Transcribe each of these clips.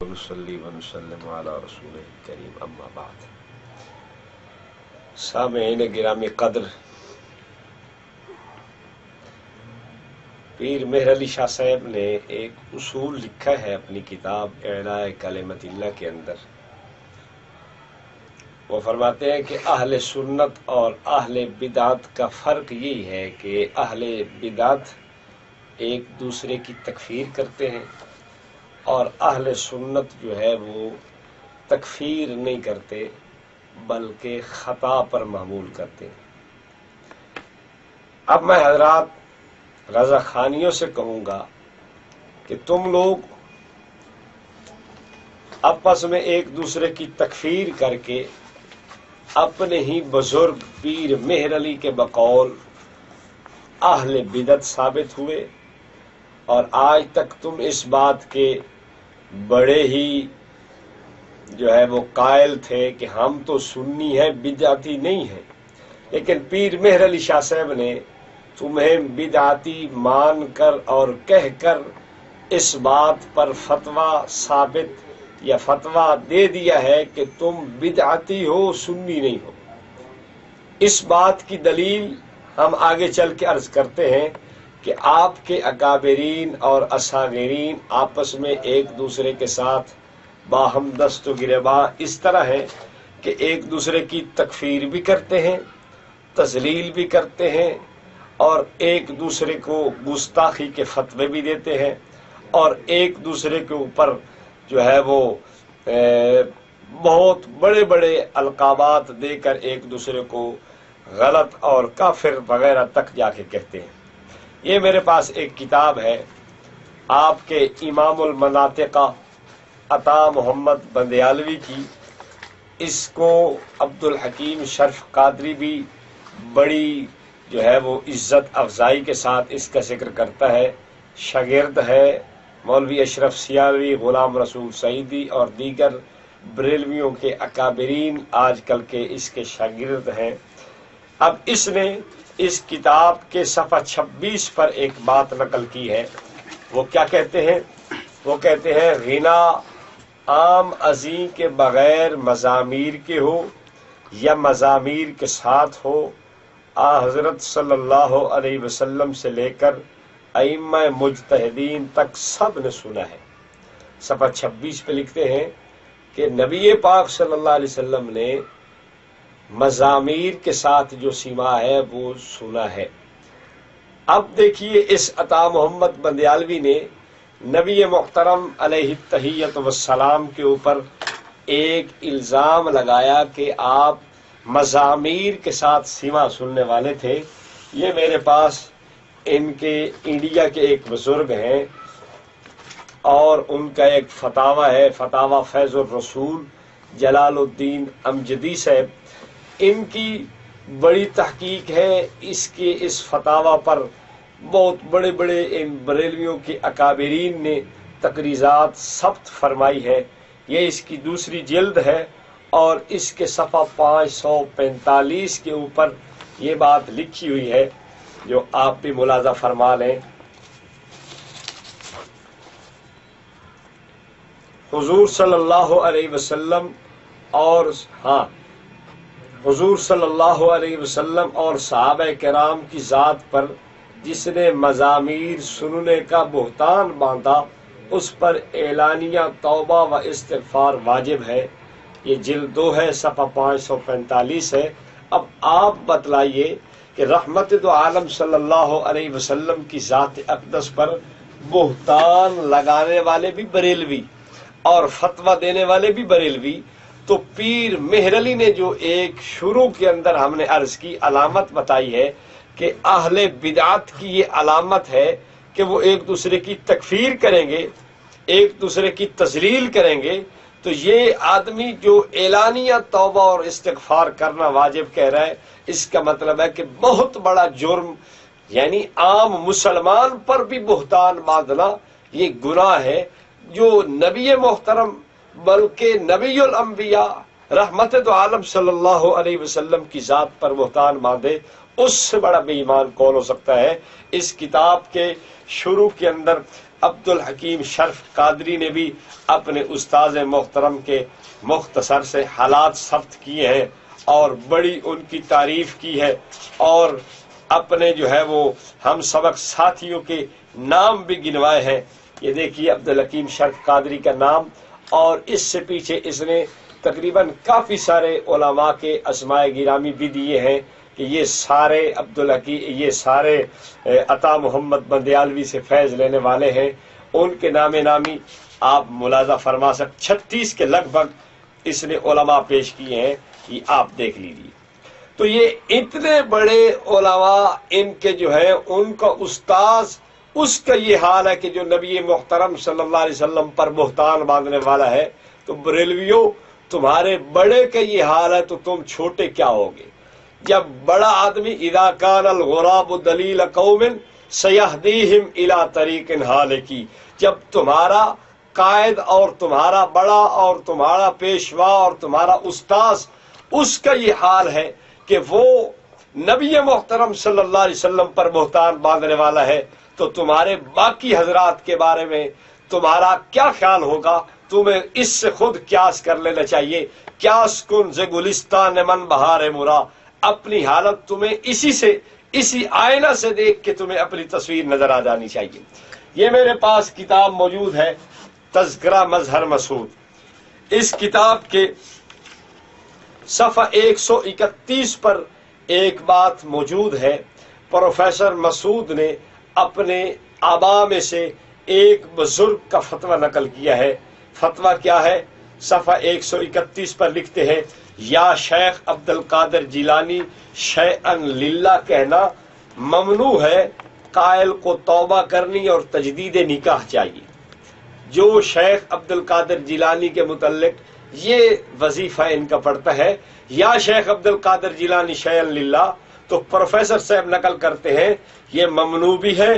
ونصلی ونسلم علی رسول کریم اما بعد۔ سامعین گرامی قدر، پیر مہر علی شاہ صاحب نے ایک اصول لکھا ہے اپنی کتاب اعلاء کلمت اللہ کے اندر۔ وہ فرماتے ہیں کہ اہل سنت اور اہل بدعت کا فرق یہی ہے کہ اہل بدعت ایک دوسرے کی تکفیر کرتے ہیں اور اہل سنت جو ہے وہ تکفیر نہیں کرتے بلکہ خطا پر محمول کرتے ہیں۔ اب میں حضرات رضا خانیوں سے کہوں گا کہ تم لوگ آپس میں ایک دوسرے کی تکفیر کر کے اپنے ہی بزرگ پیر مہر علی کے بقول اہل بدعت ثابت ہوئے، اور آج تک تم اس بات کے بڑے ہی جو ہے وہ قائل تھے کہ ہم تو سنی ہیں بدعتی نہیں ہیں، لیکن پیر مہر علی شاہ صاحب نے تمہیں بدعتی مان کر اور کہہ کر اس بات پر فتویٰ ثابت یا فتویٰ دے دیا ہے کہ تم بدعتی ہو، سنی نہیں ہو۔ اس بات کی دلیل ہم آگے چل کے عرض کرتے ہیں کہ آپ کے اکابرین اور اصاغرین آپس میں ایک دوسرے کے ساتھ باہم دست و گریباں اس طرح ہے کہ ایک دوسرے کی تکفیر بھی کرتے ہیں، تذلیل بھی کرتے ہیں، اور ایک دوسرے کو گستاخی کے فتوے بھی دیتے ہیں، اور ایک دوسرے کے اوپر جو ہے وہ بہت بڑے بڑے القابات دے کر ایک دوسرے کو غلط اور کافر وغیرہ تک جا کے کہتے ہیں۔ یہ میرے پاس ایک کتاب ہے آپ کے امام المناطقہ عطا محمد بندیالوی کی، اس کو عبد الحکیم شرف قادری بھی بڑی جو ہے وہ عزت افزائی کے ساتھ اس کا ذکر کرتا ہے۔ شاگرد ہے مولوی اشرف سیالوی، غلام رسول سعیدی اور دیگر بریلویوں کے اکابرین آج کل کے اس کے شاگرد ہیں۔ اب اس نے اس کتاب کے صفحہ 26 پر ایک بات نقل کی ہے۔ وہ کیا کہتے ہیں؟ وہ کہتے ہیں غنا عام ازیں کے بغیر مزامیر کے ہو یا مزامیر کے ساتھ ہو، حضرت صلی اللہ علیہ وسلم سے لے کر ائمہ مجتہدین تک سب نے سنا ہے۔ صفحہ 26 پہ لکھتے ہیں کہ نبی پاک صلی اللہ علیہ وسلم نے مزامیر کے ساتھ جو سما ہے وہ سنا ہے۔ اب دیکھیے اس عطا محمد بندیالوی نے نبی محترم علیہ التحیۃ والسلام کے اوپر ایک الزام لگایا کہ آپ مزامیر کے ساتھ سما سننے والے تھے۔ یہ میرے پاس ان کے انڈیا کے ایک بزرگ ہیں اور ان کا ایک فتاوی ہے، فتاوی فیض الرسول جلال الدین امجدی صاحب، ان کی بڑی تحقیق ہے۔ اس فتاوی پر بہت بڑے بڑے ان بریلویوں کے اکابرین نے تقریضات ثبت فرمائی ہے۔ یہ اس کی دوسری جلد ہے اور اس کے صفحہ 545 کے اوپر یہ بات لکھی ہوئی ہے جو آپ بھی ملاحظہ فرما لیں۔ حضور صلی اللہ علیہ وسلم حضور صلی اللہ علیہ وسلم اور صحابہ کرام کی ذات پر جس نے مزامیر سننے کا بہتان باندھا اس پر اعلانیہ توبہ و استغفار واجب ہے۔ یہ جلد 2 ہے، صفحہ 545 ہے۔ اب آپ بتلائیے کہ رحمت دو عالم صلی اللہ علیہ وسلم کی ذات اقدس پر بہتان لگانے والے بھی بریلوی اور فتویٰ دینے والے بھی بریلوی، تو پیر مہر علی نے جو ایک شروع کے اندر ہم نے عرض کی علامت بتائی ہے کہ اہل بدعت کی یہ علامت ہے کہ وہ ایک دوسرے کی تکفیر کریں گے، ایک دوسرے کی تذلیل کریں گے، تو یہ آدمی جو اعلانیہ توبہ اور استغفار کرنا واجب کہہ رہا ہے، اس کا مطلب ہے کہ بہت بڑا جرم، یعنی عام مسلمان پر بھی بہتان باندھنا یہ گناہ ہے۔ جو نبی محترم بلکہ نبی الانبیاء رحمت دو عالم صلی اللہ علیہ وسلم کی ذات پر بہتان باندھے، اس سے بڑا بے ایمان کون ہو سکتا ہے؟ اس کتاب کے شروع کے اندر عبد الحکیم شرف قادری نے بھی اپنے استاذ محترم کے مختصر سے حالات ثبت کیے ہیں اور بڑی ان کی تعریف کی ہے، اور اپنے جو ہے وہ ہم سبق ساتھیوں کے نام بھی گنوائے ہیں۔ یہ دیکھیے عبد الحکیم شرف قادری کا نام، اور اس سے پیچھے اس نے تقریباً کافی سارے علماء کے اسماء گرامی بھی دیے ہیں کہ یہ سارے یہ سارے عطا محمد بندیالوی سے فیض لینے والے ہیں۔ ان کے نام نامی آپ ملاحظہ فرما سکتے 36 کے لگ بھگ اس نے علماء پیش کیے ہیں، یہ آپ دیکھ لیجیے۔ تو یہ اتنے بڑے علماء ان کے جو ہے ان کا استاذ، اس کا یہ حال ہے کہ جو نبی محترم صلی اللہ علیہ وسلم پر بہتان باندھنے والا ہے، تو بریلویوں تمہارے بڑے کا یہ حال ہے تو تم چھوٹے کیا ہوگے؟ جب بڑا آدمی اذا کان الغراب دلیل قوم سیہدیہم الی طریق ہالکی، جب تمہارا قائد اور تمہارا بڑا اور تمہارا پیشوا اور تمہارا استاذ اس کا یہ حال ہے کہ وہ نبی محترم صلی اللہ علیہ وسلم پر بہتان باندھنے والا ہے، تو تمہارے باقی حضرات کے بارے میں تمہارا کیا خیال ہوگا؟ تمہیں اس سے خود قیاس کر لینا چاہیے۔ قیاس کن ز گلستان من بہار مرا، اپنی حالت تمہیں اسی آئینہ سے دیکھ کے تمہیں اپنی تصویر نظر آ جانی چاہیے۔ یہ میرے پاس کتاب موجود ہے تذکرہ مظہر مسعود، اس کتاب کے صفحہ 131 پر ایک بات موجود ہے۔ پروفیسر مسعود نے اپنے آباء میں سے ایک بزرگ کا فتویٰ نقل کیا ہے۔ فتویٰ کیا ہے؟ صفحہ 131 پر لکھتے ہیں، یا شیخ عبد القادر جیلانی شیئن للہ کہنا ممنوع ہے، قائل کو توبہ کرنی اور تجدید نکاح چاہیے۔ جو شیخ عبد القادر جیلانی کے متعلق یہ وظیفہ ان کا پڑتا ہے، یا شیخ عبد القادر جیلانی شیئن للہ، تو پروفیسر صاحب نقل کرتے ہیں یہ ممنوع بھی ہے،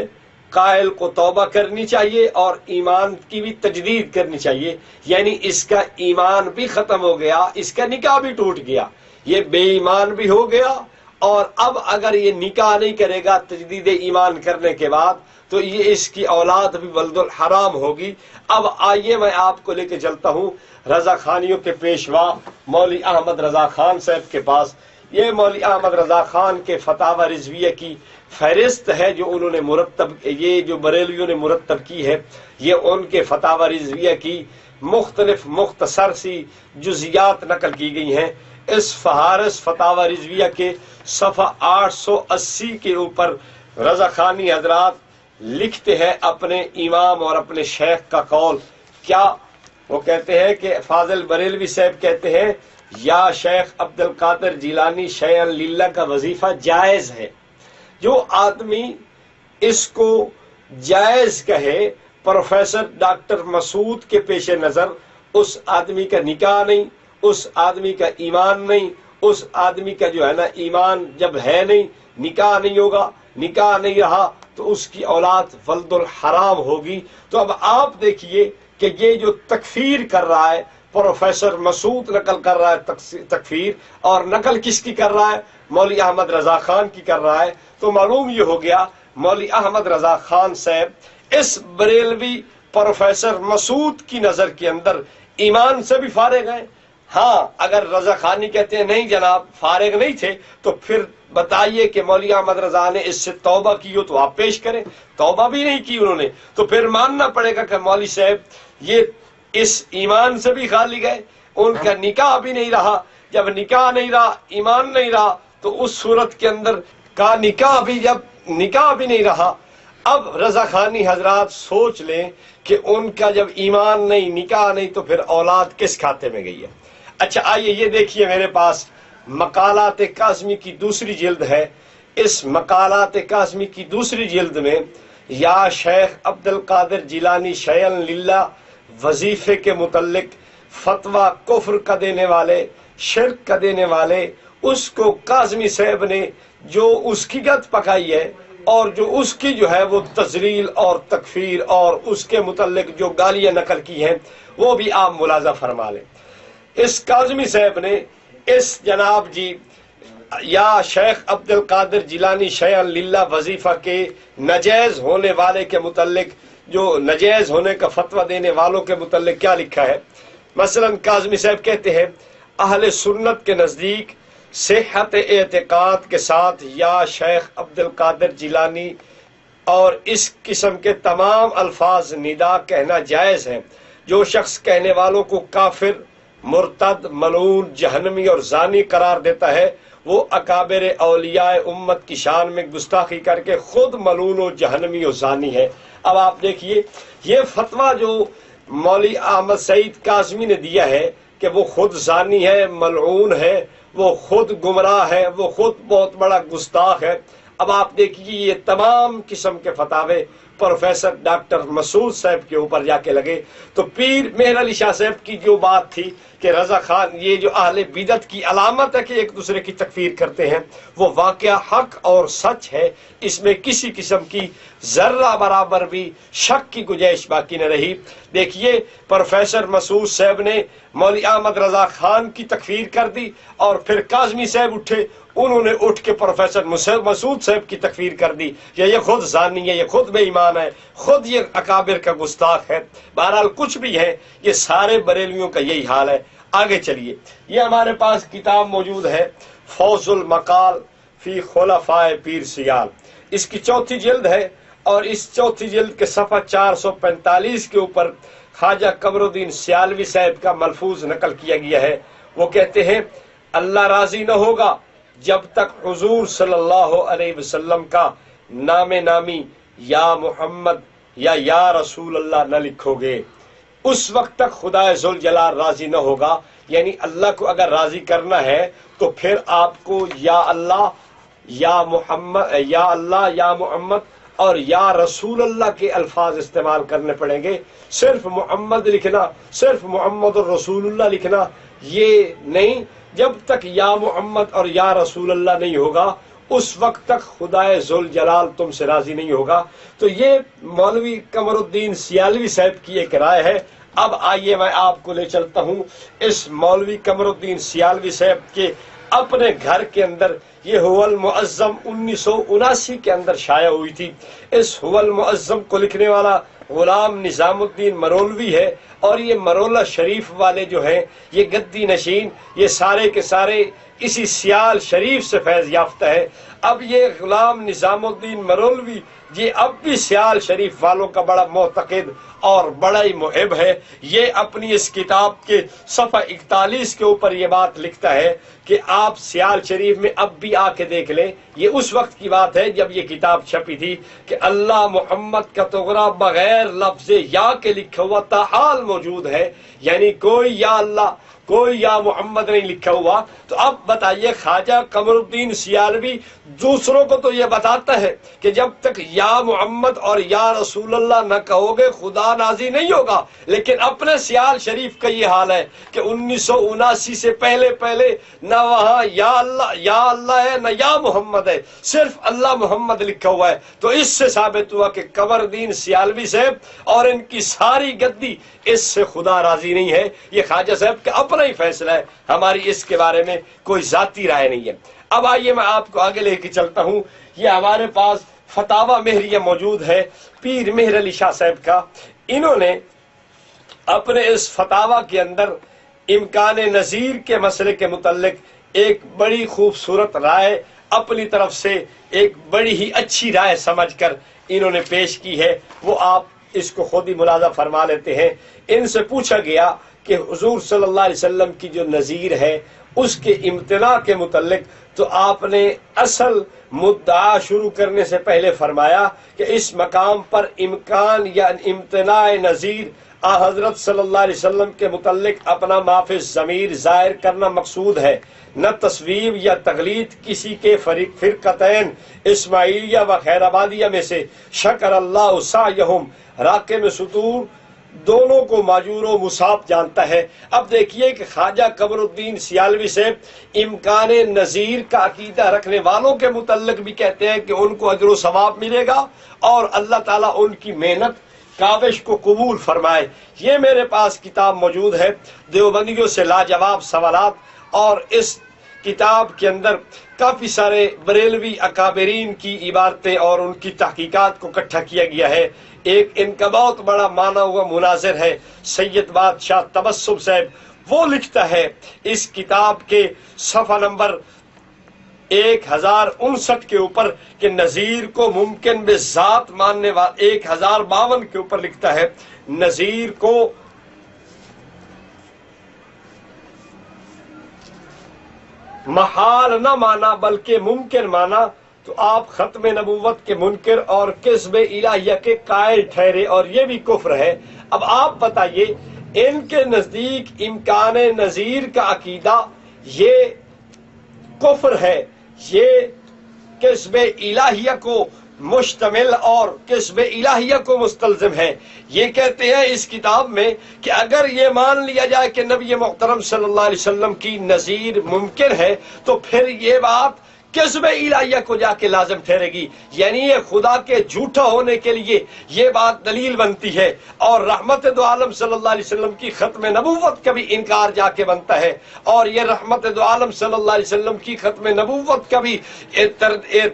قائل کو توبہ کرنی چاہیے اور ایمان کی بھی تجدید کرنی چاہیے، یعنی اس کا ایمان بھی ختم ہو گیا، اس کا نکاح بھی ٹوٹ گیا، یہ بے ایمان بھی ہو گیا، اور اب اگر یہ نکاح نہیں کرے گا تجدید ایمان کرنے کے بعد تو یہ اس کی اولاد بھی ولد الحرام ہوگی۔ اب آئیے میں آپ کو لے کے چلتا ہوں رضا خانیوں کے پیشوا مولوی احمد رضا خان صاحب کے پاس۔ یہ مولوی احمد رضا خان کے فتاوی رضویہ کی فہرست ہے جو انہوں نے یہ جو بریلویوں نے مرتب کی ہے، یہ ان کے فتاوی رضویہ کی مختلف مختصر سی جزیات نقل کی گئی ہیں۔ اس فہارس فتاوی رضویہ کے صفحہ 880 کے اوپر رضا خانی حضرات لکھتے ہیں اپنے امام اور اپنے شیخ کا قول کیا وہ کہتے ہیں کہ فاضل بریلوی صاحب کہتے ہیں یا شیخ عبد القادر جیلانی شیئن للہ کا وظیفہ جائز ہے۔ جو آدمی اس کو جائز کہے، پروفیسر ڈاکٹر مسعود کے پیش نظر اس آدمی کا نکاح نہیں، اس آدمی کا ایمان نہیں، اس آدمی کا جو ہے نا ایمان جب ہے نہیں، نکاح نہیں ہوگا، نکاح نہیں رہا تو اس کی اولاد ولد الحرام ہوگی۔ تو اب آپ دیکھیے کہ یہ جو تکفیر کر رہا ہے پروفیسر مسعود نقل کر رہا ہے تکفیر، اور نقل کس کی کر رہا ہے؟ مولوی احمد رضا خان کی کر رہا ہے۔ تو معلوم یہ ہو گیا مولوی احمد رضا خان صاحب اس بریلوی پروفیسر مسعود کی نظر کے اندر ایمان سے بھی فارغ ہیں۔ ہاں اگر رضا خانی کہتے ہیں نہیں جناب فارغ نہیں تھے تو پھر بتائیے کہ مولوی احمد رضا نے اس سے توبہ کی ہو تو آپ پیش کریں۔ توبہ بھی نہیں کی انہوں نے، تو پھر ماننا پڑے گا کہ مولوی صاحب یہ اس ایمان سے بھی خالی گئے، ان کا نکاح بھی نہیں رہا۔ جب نکاح نہیں رہا، ایمان نہیں رہا، تو اس صورت کے اندر کا نکاح بھی نہیں رہا۔ اب رضا خانی حضرات سوچ لیں کہ ان کا جب ایمان نہیں، نکاح نہیں، تو پھر اولاد کس کھاتے میں گئی ہے؟ اچھا آئیے یہ دیکھیے میرے پاس مقالات کاظمی کی دوسری جلد ہے۔ اس مقالات کاظمی کی دوسری جلد میں یا شیخ عبد القادر جیلانی شیئن للہ وظیفے کے متعلق فتویٰ کفر کا دینے والے، شرک کا دینے والے، اس کو کاظمی صاحب نے جو اس کی گت پکائی ہے اور جو اس کی جو ہے وہ تذلیل اور تکفیر اور اس کے متعلق جو گالیاں نقل کی ہیں وہ بھی آپ ملاحظہ فرما لیں۔ اس کاظمی صاحب نے اس جناب جی یا شیخ عبد القادر جیلانی شیئن للہ وظیفہ کے ناجائز ہونے والے کے متعلق جو نجائز ہونے کا فتویٰ دینے والوں کے متعلق کیا لکھا ہے۔ مثلا کاظمی صاحب کہتے ہیں اہل سنت کے نزدیک صحت اعتقاد کے ساتھ یا شیخ عبد القادر جیلانی اور اس قسم کے تمام الفاظ ندا کہنا جائز ہے۔ جو شخص کہنے والوں کو کافر، مرتد، ملعون، جہنمی اور زانی قرار دیتا ہے وہ اکابر اولیاء امت کی شان میں گستاخی کر کے خود ملعون و جہنمی و زانی ہے۔ اب آپ دیکھیے یہ فتویٰ جو مولوی احمد سعید کاظمی نے دیا ہے کہ وہ خود زانی ہے، ملعون ہے، وہ خود گمراہ ہے، وہ خود بہت بڑا گستاخ ہے۔ اب آپ دیکھیے یہ تمام قسم کے فتاوے پروفیسر ڈاکٹر مسعود صاحب کے اوپر جا کے لگے۔ تو پیر مہر علی شاہ صاحب کی جو بات تھی کہ رضا خان یہ جو اہل بدعت کی علامت ہے کہ ایک دوسرے کی تکفیر کرتے ہیں، وہ واقعہ حق اور سچ ہے، اس میں کسی قسم کی ذرہ برابر بھی شک کی گنجائش باقی نہ رہی۔ دیکھیے پروفیسر مسعود صاحب نے مولوی احمد رضا خان کی تکفیر کر دی، اور پھر کاظمی صاحب اٹھے، انہوں نے اٹھ کے پروفیسر مسعود صاحب کی تکفیر کر دی کہ یہ خود زانی ہے، یہ خود بے ایمان ہے، خود یہ اکابر کا گستاخ ہے۔ بہرحال کچھ بھی ہے، یہ سارے بریلویوں کا یہی حال ہے۔ آگے چلیے، یہ ہمارے پاس کتاب موجود ہے فوز المقال فی خلفاء پیر سیال، اس کی 4تھی جلد ہے، اور اس 4تھی جلد کے صفحہ 445 کے اوپر خواجہ قمر الدین سیالوی صاحب کا ملفوظ نقل کیا گیا ہے۔ وہ کہتے ہیں اللہ راضی نہ ہوگا جب تک حضور صلی اللہ علیہ وسلم کا نام نامی یا محمد یا رسول اللہ نہ لکھو گے، اس وقت تک خدا ذوالجلال راضی نہ ہوگا۔ یعنی اللہ کو اگر راضی کرنا ہے تو پھر آپ کو یا اللہ یا محمد، یا اللہ یا محمد اور یا رسول اللہ کے الفاظ استعمال کرنے پڑیں گے۔ صرف محمد لکھنا، صرف محمد الرسول اللہ لکھنا یہ نہیں، جب تک یا محمد اور یا رسول اللہ نہیں ہوگا اس وقت تک خدا ذوالجلال تم سے راضی نہیں ہوگا۔ تو یہ مولوی قمر الدین سیالوی صاحب کی ایک رائے ہے۔ اب آئیے میں آپ کو لے چلتا ہوں اس مولوی قمر الدین سیالوی صاحب کے اپنے گھر کے اندر۔ یہ هو المعظم 1979 کے اندر شائع ہوئی تھی۔ اس هو المعظم کو لکھنے والا غلام نظام الدین مرولوی ہے، اور یہ مرولہ شریف والے جو ہیں یہ گدی نشین، یہ سارے کے سارے اسی سیال شریف سے فیض یافتہ ہے۔ اب یہ غلام نظام الدین مرولوی یہ اب بھی سیال شریف والوں کا بڑا معتقد اور بڑا ہی محب ہے۔ یہ اپنی اس کتاب کے صفحہ 41 کے اوپر یہ بات لکھتا ہے کہ آپ سیال شریف میں اب بھی آ کے دیکھ لیں، یہ اس وقت کی بات ہے جب یہ کتاب چھپی تھی کہ اللہ محمد کا تغرا بغیر لفظ یا کے لکھا ہوا تاحال موجود ہے، یعنی کوئی یا اللہ کوئی یا محمد نہیں لکھا ہوا۔ تو اب بتائیے خواجہ قمر الدین سیالوی دوسروں کو تو یہ بتاتا ہے کہ جب تک یا محمد اور یا رسول اللہ نہ کہو گے خدا راضی نہیں ہوگا، لیکن اپنے سیال شریف کا یہ حال ہے کہ 1979 سے پہلے نہ وہاں یا اللہ ہے نہ یا محمد ہے، صرف اللہ محمد لکھا ہوا ہے۔ تو اس سے ثابت ہوا کہ قمر الدین سیالوی صاحب اور ان کی ساری گدی اس سے خدا راضی نہیں ہے۔ یہ خواجہ صاحب کا اپنا ہی فیصلہ ہے، ہماری اس کے بارے میں کوئی ذاتی رائے نہیں ہے۔ اب آئیے میں آپ کو آگے لے کے چلتا ہوں۔ یہ ہمارے پاس فتاوی مہریہ موجود ہے پیر مہر علی شاہ صاحب کا۔ انہوں نے اپنے اس فتاوی کے اندر امکان نظیر کے مسئلے کے متعلق ایک بڑی خوبصورت رائے اپنی طرف سے، ایک بڑی ہی اچھی رائے سمجھ کر انہوں نے پیش کی ہے، وہ آپ اس کو خود ہی ملاحظہ فرما لیتے ہیں۔ ان سے پوچھا گیا کہ حضور صلی اللہ علیہ وسلم کی جو نظیر ہے اس کے امتناع کے متعلق، تو آپ نے اصل مدعا شروع کرنے سے پہلے فرمایا کہ اس مقام پر امکان یا امتناع نظیر حضرت صلی اللہ علیہ وسلم کے متعلق اپنا معافی ضمیر ظاہر کرنا مقصود ہے، نہ تصویب یا تقلید کسی کے فرقتین اسماعیلیہ و خیر آبادیہ میں سے۔ شکر اللہ سعیہم، راقم سطور دونوں کو ماجور و مصاب جانتا ہے۔ اب دیکھیے کہ خواجہ قمر الدین سیالوی سے امکان نظیر کا عقیدہ رکھنے والوں کے متعلق بھی کہتے ہیں کہ ان کو اجر و ثواب ملے گا اور اللہ تعالیٰ ان کی محنت کاوش کو قبول فرمائے۔ یہ میرے پاس کتاب موجود ہے دیوبندیوں سے لاجواب سوالات، اور اس کتاب کے اندر کافی سارے بریلوی اکابرین کی عبارتیں اور ان کی تحقیقات کو اکٹھا کیا گیا ہے۔ ایک ان کا بہت بڑا مانا ہوا مناظر ہے سید بادشاہ تبسم صاحب، وہ لکھتا ہے اس کتاب کے صفحہ نمبر 1059 کے اوپر کہ نظیر کو ممکن بے ذات ماننے والے 1052 کے اوپر لکھتا ہے نظیر کو محال نہ مانا بلکہ ممکن مانا تو آپ ختم نبوت کے منکر اور کذب الہیہ کے قائل ٹھہرے، اور یہ بھی کفر ہے۔ اب آپ بتائیے ان کے نزدیک امکان نظیر کا عقیدہ یہ کفر ہے، یہ کذب الہیہ کو مشتمل اور کذب الہیہ کو مستلزم ہے۔ یہ کہتے ہیں اس کتاب میں کہ اگر یہ مان لیا جائے کہ نبی محترم صلی اللہ علیہ وسلم کی نظیر ممکن ہے تو پھر یہ بات کذب الہیہ کو جا کے لازم ٹھہرے گی، یعنی یہ خدا کے جھوٹا ہونے کے لیے یہ بات دلیل بنتی ہے، اور رحمت دو عالم صلی اللہ علیہ وسلم کی ختم نبوت کا بھی انکار جا کے بنتا ہے، اور یہ رحمت دو عالم صلی اللہ علیہ وسلم کی ختم نبوت کا بھی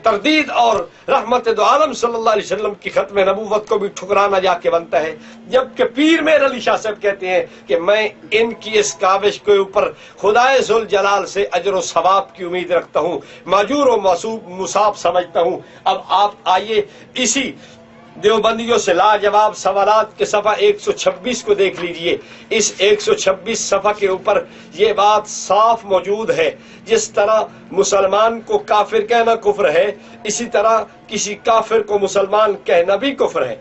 تردید اور رحمت دو عالم صلی اللہ علیہ وسلم کی ختم نبوت کو بھی ٹھکرانا جا کے بنتا ہے۔ جبکہ پیر مہر علی شاہ صاحب کہتے ہیں کہ میں ان کی اس کاوش کے اوپر خدائے ذوالجلال سے اجر و ثواب کی امید رکھتا ہوں، ماجور و مصاب سمجھتا ہوں۔ اب آپ آئیے اسی دیوبندیوں سے لاجواب سوالات کے صفحہ 126 کو دیکھ لیجئے۔ اس 126 صفحہ کے اوپر یہ بات صاف موجود ہے، جس طرح مسلمان کو کافر کہنا کفر ہے، اسی طرح کسی کافر کو مسلمان کہنا بھی کفر ہے۔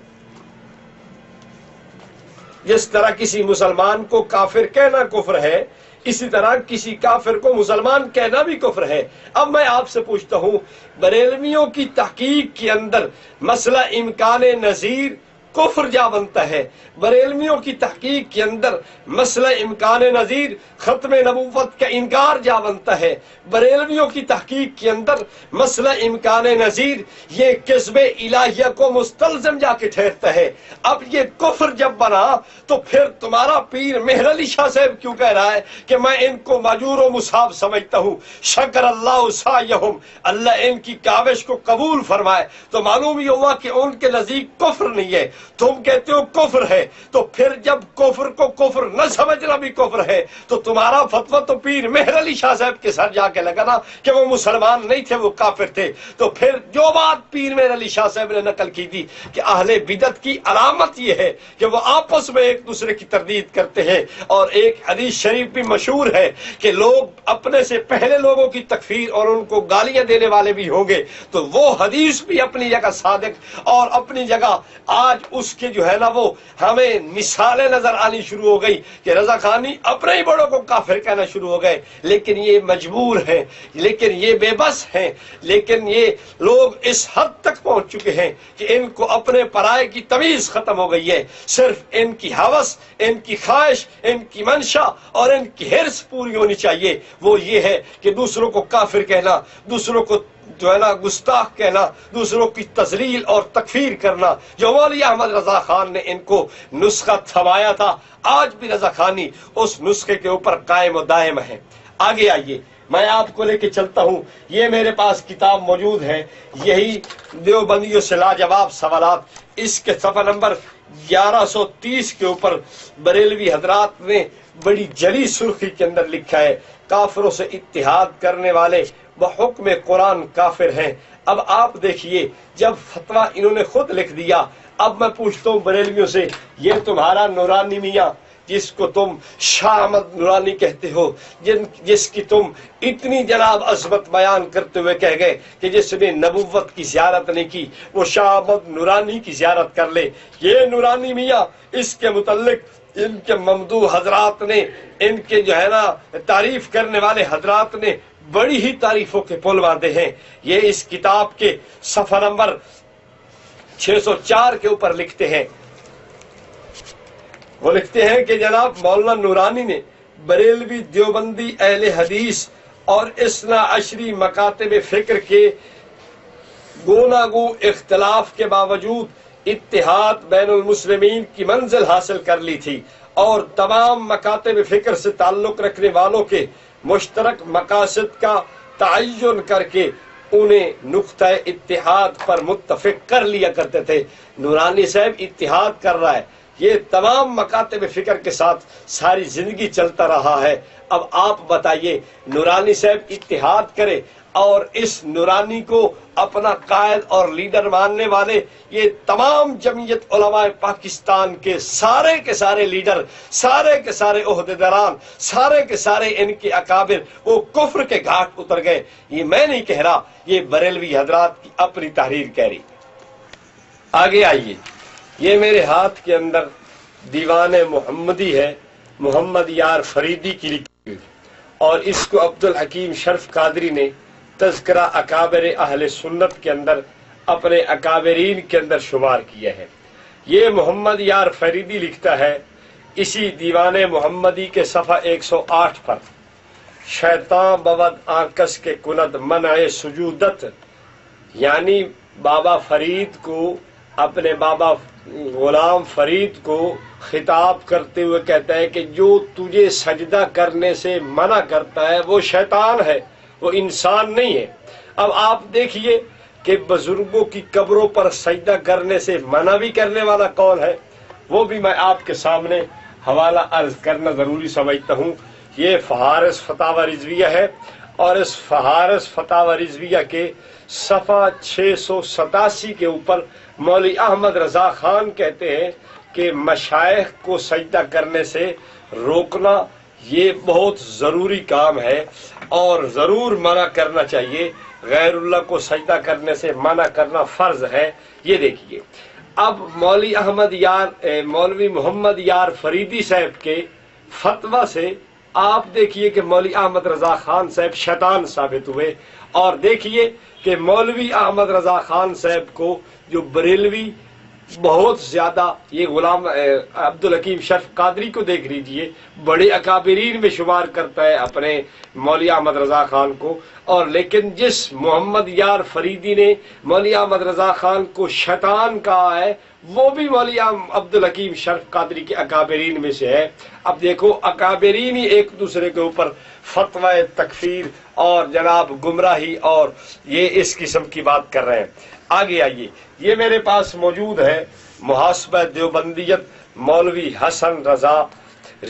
جس طرح کسی مسلمان کو کافر کہنا کفر ہے، اسی طرح کسی کافر کو مسلمان کہنا بھی کفر ہے۔ اب میں آپ سے پوچھتا ہوں، بریلویوں کی تحقیق کے اندر مسئلہ امکان نظیر کفر جا بنتا ہے، بریلویوں کی تحقیق کے اندر مسئلہ امکان نظیر ختم نبوت کا انکار جا بنتا ہے، بریلویوں کی تحقیق کے اندر مسئلہ امکان نظیر یہ کذب الہیہ کو مستلزم جا کے ٹھہرتا ہے۔ اب یہ کفر جب بنا تو پھر تمہارا پیر مہر علی شاہ صاحب کیوں کہہ رہا ہے کہ میں ان کو ماجور و مصاب سمجھتا ہوں؟ شکر اللہ سعیہم، اللہ ان کی کاوش کو قبول فرمائے۔ تو معلوم یہ ہوا کہ ان کے نزدیک کفر نہیں ہے، تم کہتے ہو کفر ہے، تو پھر جب کفر کو کفر نہ سمجھنا بھی کفر ہے تو تمہارا فتویٰ تو پیر مہر علی شاہ صاحب کے سر جا کے لگا نا کہ وہ مسلمان نہیں تھے، وہ کافر تھے۔ تو پھر جو بات پیر مہر علی شاہ صاحب نے نقل کی تھی کہ اہل بدعت کی علامت یہ ہے کہ وہ آپس میں ایک دوسرے کی تردید کرتے ہیں، اور ایک حدیث شریف بھی مشہور ہے کہ لوگ اپنے سے پہلے لوگوں کی تکفیر اور ان کو گالیاں دینے والے بھی ہوں گے، تو وہ حدیث بھی اپنی جگہ صادق اور اپنی جگہ آج اس کے جو ہے نا وہ ہمیں مثالیں نظر آنی شروع ہو گئی کہ رضا خانی اپنے ہی بڑوں کو کافر کہنا شروع ہو گئے، لیکن یہ مجبور ہیں، لیکن یہ بے بس ہیں، لیکن یہ لوگ اس حد تک پہنچ چکے ہیں کہ ان کو اپنے پرائے کی تمیز ختم ہو گئی ہے، صرف ان کی ہوس، ان کی خواہش، ان کی منشا اور ان کی حرص پوری ہونی چاہیے، وہ یہ ہے کہ دوسروں کو کافر کہنا، دوسروں کو جو ہے نا گستاخ کہنا، دوسروں کی تذلیل اور تکفیر کرنا۔ جو مولوی احمد رضا خان نے ان کو نسخہ تھمایا تھا، آج بھی رضا خانی اس نسخے کے اوپر قائم و دائم ہے۔ آگے آئیے، میں آپ کو لے کے چلتا ہوں، یہ میرے پاس کتاب موجود ہے، یہی دیوبندیوں سے لاجواب سوالات، اس کے صفحہ نمبر 1130 کے اوپر بریلوی حضرات نے بڑی جلی سرخی کے اندر لکھا ہے، کافروں سے اتحاد کرنے والے بحکم قرآن کافر ہیں۔ اب آپ دیکھیے، جب فتویٰ انہوں نے خود لکھ دیا، اب میں پوچھتا ہوں بریلویوں سے، یہ تمہارا نورانی میاں جس کو تم شاہ احمد نورانی کہتے ہو، جس کی تم اتنی جناب عظمت بیان کرتے ہوئے کہہ گئے کہ جس نے نبوت کی زیارت نہیں کی وہ شاہ احمد نورانی کی زیارت کر لے، یہ نورانی میاں، اس کے متعلق ان کے ممدوح حضرات نے، ان کے جو ہے نا تعریف کرنے والے حضرات نے بڑی ہی تعریفوں کے پل باندھے ہیں۔ یہ اس کتاب کے صفحہ نمبر 604 کے اوپر لکھتے ہیں، وہ لکھتے ہیں کہ جناب مولانا نورانی نے بریلوی دیوبندی اہل حدیث اور اثنا عشری مکاتب فکر کے گوناگو اختلاف کے باوجود اتحاد بین المسلمین کی منزل حاصل کر لی تھی، اور تمام مکاتب فکر سے تعلق رکھنے والوں کے مشترک مقاصد کا تعین کر کے انہیں نقطہ اتحاد پر متفق کر لیا کرتے تھے۔ نورانی صاحب اتحاد کر رہا ہے، یہ تمام مکاتب فکر کے ساتھ ساری زندگی چلتا رہا ہے۔ اب آپ بتائیے، نورانی صاحب اتحاد کرے اور اس نورانی کو اپنا قائد اور لیڈر ماننے والے یہ تمام جمعیت علماء پاکستان کے سارے لیڈر، سارے کے سارے عہدیداران، سارے کے سارے ان کے اکابر وہ کفر کے گھاٹ اتر گئے۔ یہ میں نہیں کہہ رہا، یہ بریلوی حضرات کی اپنی تحریر کہہ رہی۔ آگے آئیے، یہ میرے ہاتھ کے اندر دیوان محمدی ہے، محمد یار فریدی کی لکھی ہوئی، اور اس کو عبدالحکیم شرف قادری نے تذکرہ اکابر اہل سنت کے اندر اپنے اکابرین کے اندر شمار کیا ہے۔ یہ محمد یار فریدی لکھتا ہے اسی دیوان محمدی کے صفحہ 108 پر، شیطان بود آنکس کے کند منع سجودت، یعنی بابا فرید کو، اپنے بابا غلام فرید کو خطاب کرتے ہوئے کہتا ہے کہ جو تجھے سجدہ کرنے سے منع کرتا ہے وہ شیطان ہے، وہ انسان نہیں ہے۔ اب آپ دیکھیے کہ بزرگوں کی قبروں پر سجدہ کرنے سے منع بھی کرنے والا کون ہے، وہ بھی میں آپ کے سامنے حوالہ عرض کرنا ضروری سمجھتا ہوں۔ یہ فہارس فتاوی رضویہ ہے، اور اس فہارس فتاوی رضویہ کے صفحہ 687 کے اوپر مولوی احمد رضا خان کہتے ہیں کہ مشائخ کو سجدہ کرنے سے روکنا یہ بہت ضروری کام ہے اور ضرور منع کرنا چاہیے، غیر اللہ کو سجدہ کرنے سے منع کرنا فرض ہے۔ یہ دیکھیے، اب مولوی محمد یار فریدی صاحب کے فتویٰ سے آپ دیکھیے کہ مولوی احمد رضا خان صاحب شیطان ثابت ہوئے، اور دیکھیے کہ مولوی احمد رضا خان صاحب کو جو بریلوی بہت زیادہ، یہ غلام عبدالحکیم شرف قادری کو دیکھ لیجئے، بڑے اکابرین میں شمار کرتا ہے اپنے مولوی احمد رضا خان کو، اور لیکن جس محمد یار فریدی نے مولوی احمد رضا خان کو شیطان کہا ہے وہ بھی مولوی عبدالحکیم شرف قادری کے اکابرین میں سے ہے۔ اب دیکھو، اکابرین ہی ایک دوسرے کے اوپر فتوی تکفیر اور جناب گمراہی اور یہ اس قسم کی بات کر رہے ہیں۔ آگے آئیے، یہ میرے پاس موجود ہے محاسبہ دیوبندیت مولوی حسن رضا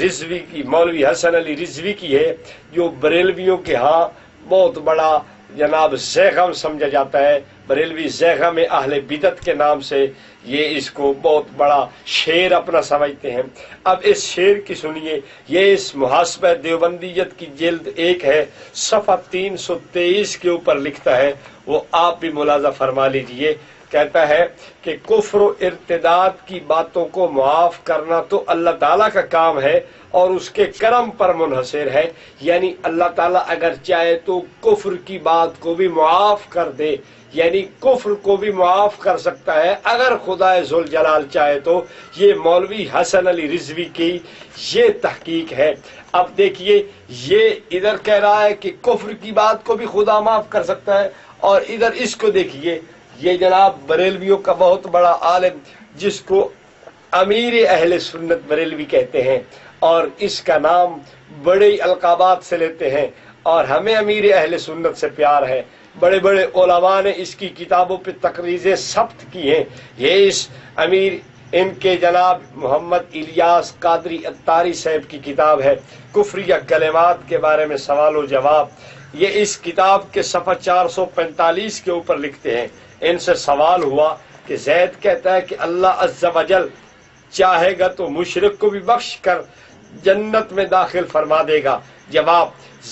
رضوی کی، مولوی حسن علی رضوی کی ہے، جو بریلویوں کے ہاں بہت بڑا جناب زیغم سمجھا جاتا ہے۔ بریلوی زیغم اہل بدعت کے نام سے یہ اس کو بہت بڑا شعر اپنا سمجھتے ہیں۔ اب اس شعر کی سنیے، یہ اس محاسبہ دیوبندیت کی جلد 1 ہے، صفحہ 323 کے اوپر لکھتا ہے، وہ آپ بھی ملاحظہ فرما لیجئے۔ کہتا ہے کہ کفر و ارتداد کی باتوں کو معاف کرنا تو اللہ تعالیٰ کا کام ہے اور اس کے کرم پر منحصر ہے، یعنی اللہ تعالیٰ اگر چاہے تو کفر کی بات کو بھی معاف کر دے، یعنی کفر کو بھی معاف کر سکتا ہے اگر خدا ذوالجلال چاہے تو۔ یہ مولوی حسن علی رضوی کی یہ تحقیق ہے۔ اب دیکھیے، یہ ادھر کہہ رہا ہے کہ کفر کی بات کو بھی خدا معاف کر سکتا ہے، اور ادھر اس کو دیکھیے، یہ جناب بریلویوں کا بہت بڑا عالم جس کو امیر اہل سنت بریلوی کہتے ہیں، اور اس کا نام بڑے القابات سے لیتے ہیں، اور ہمیں امیر اہل سنت سے پیار ہے۔ بڑے بڑے علماء نے اس کی کتابوں پہ تقریزیں ثبت کی ہیں۔ یہ اس امیر ان کے جناب محمد الیاس قادری اتاری صاحب کی کتاب ہے، کفریہ کلمات کے بارے میں سوال و جواب۔ یہ اس کتاب کے صفحہ 445 کے اوپر لکھتے ہیں، ان سے سوال ہوا کہ زید کہتا ہے کہ اللہ عز و جل چاہے گا تو مشرک کو بھی بخش کر جنت میں داخل فرما دے گا۔ جواب،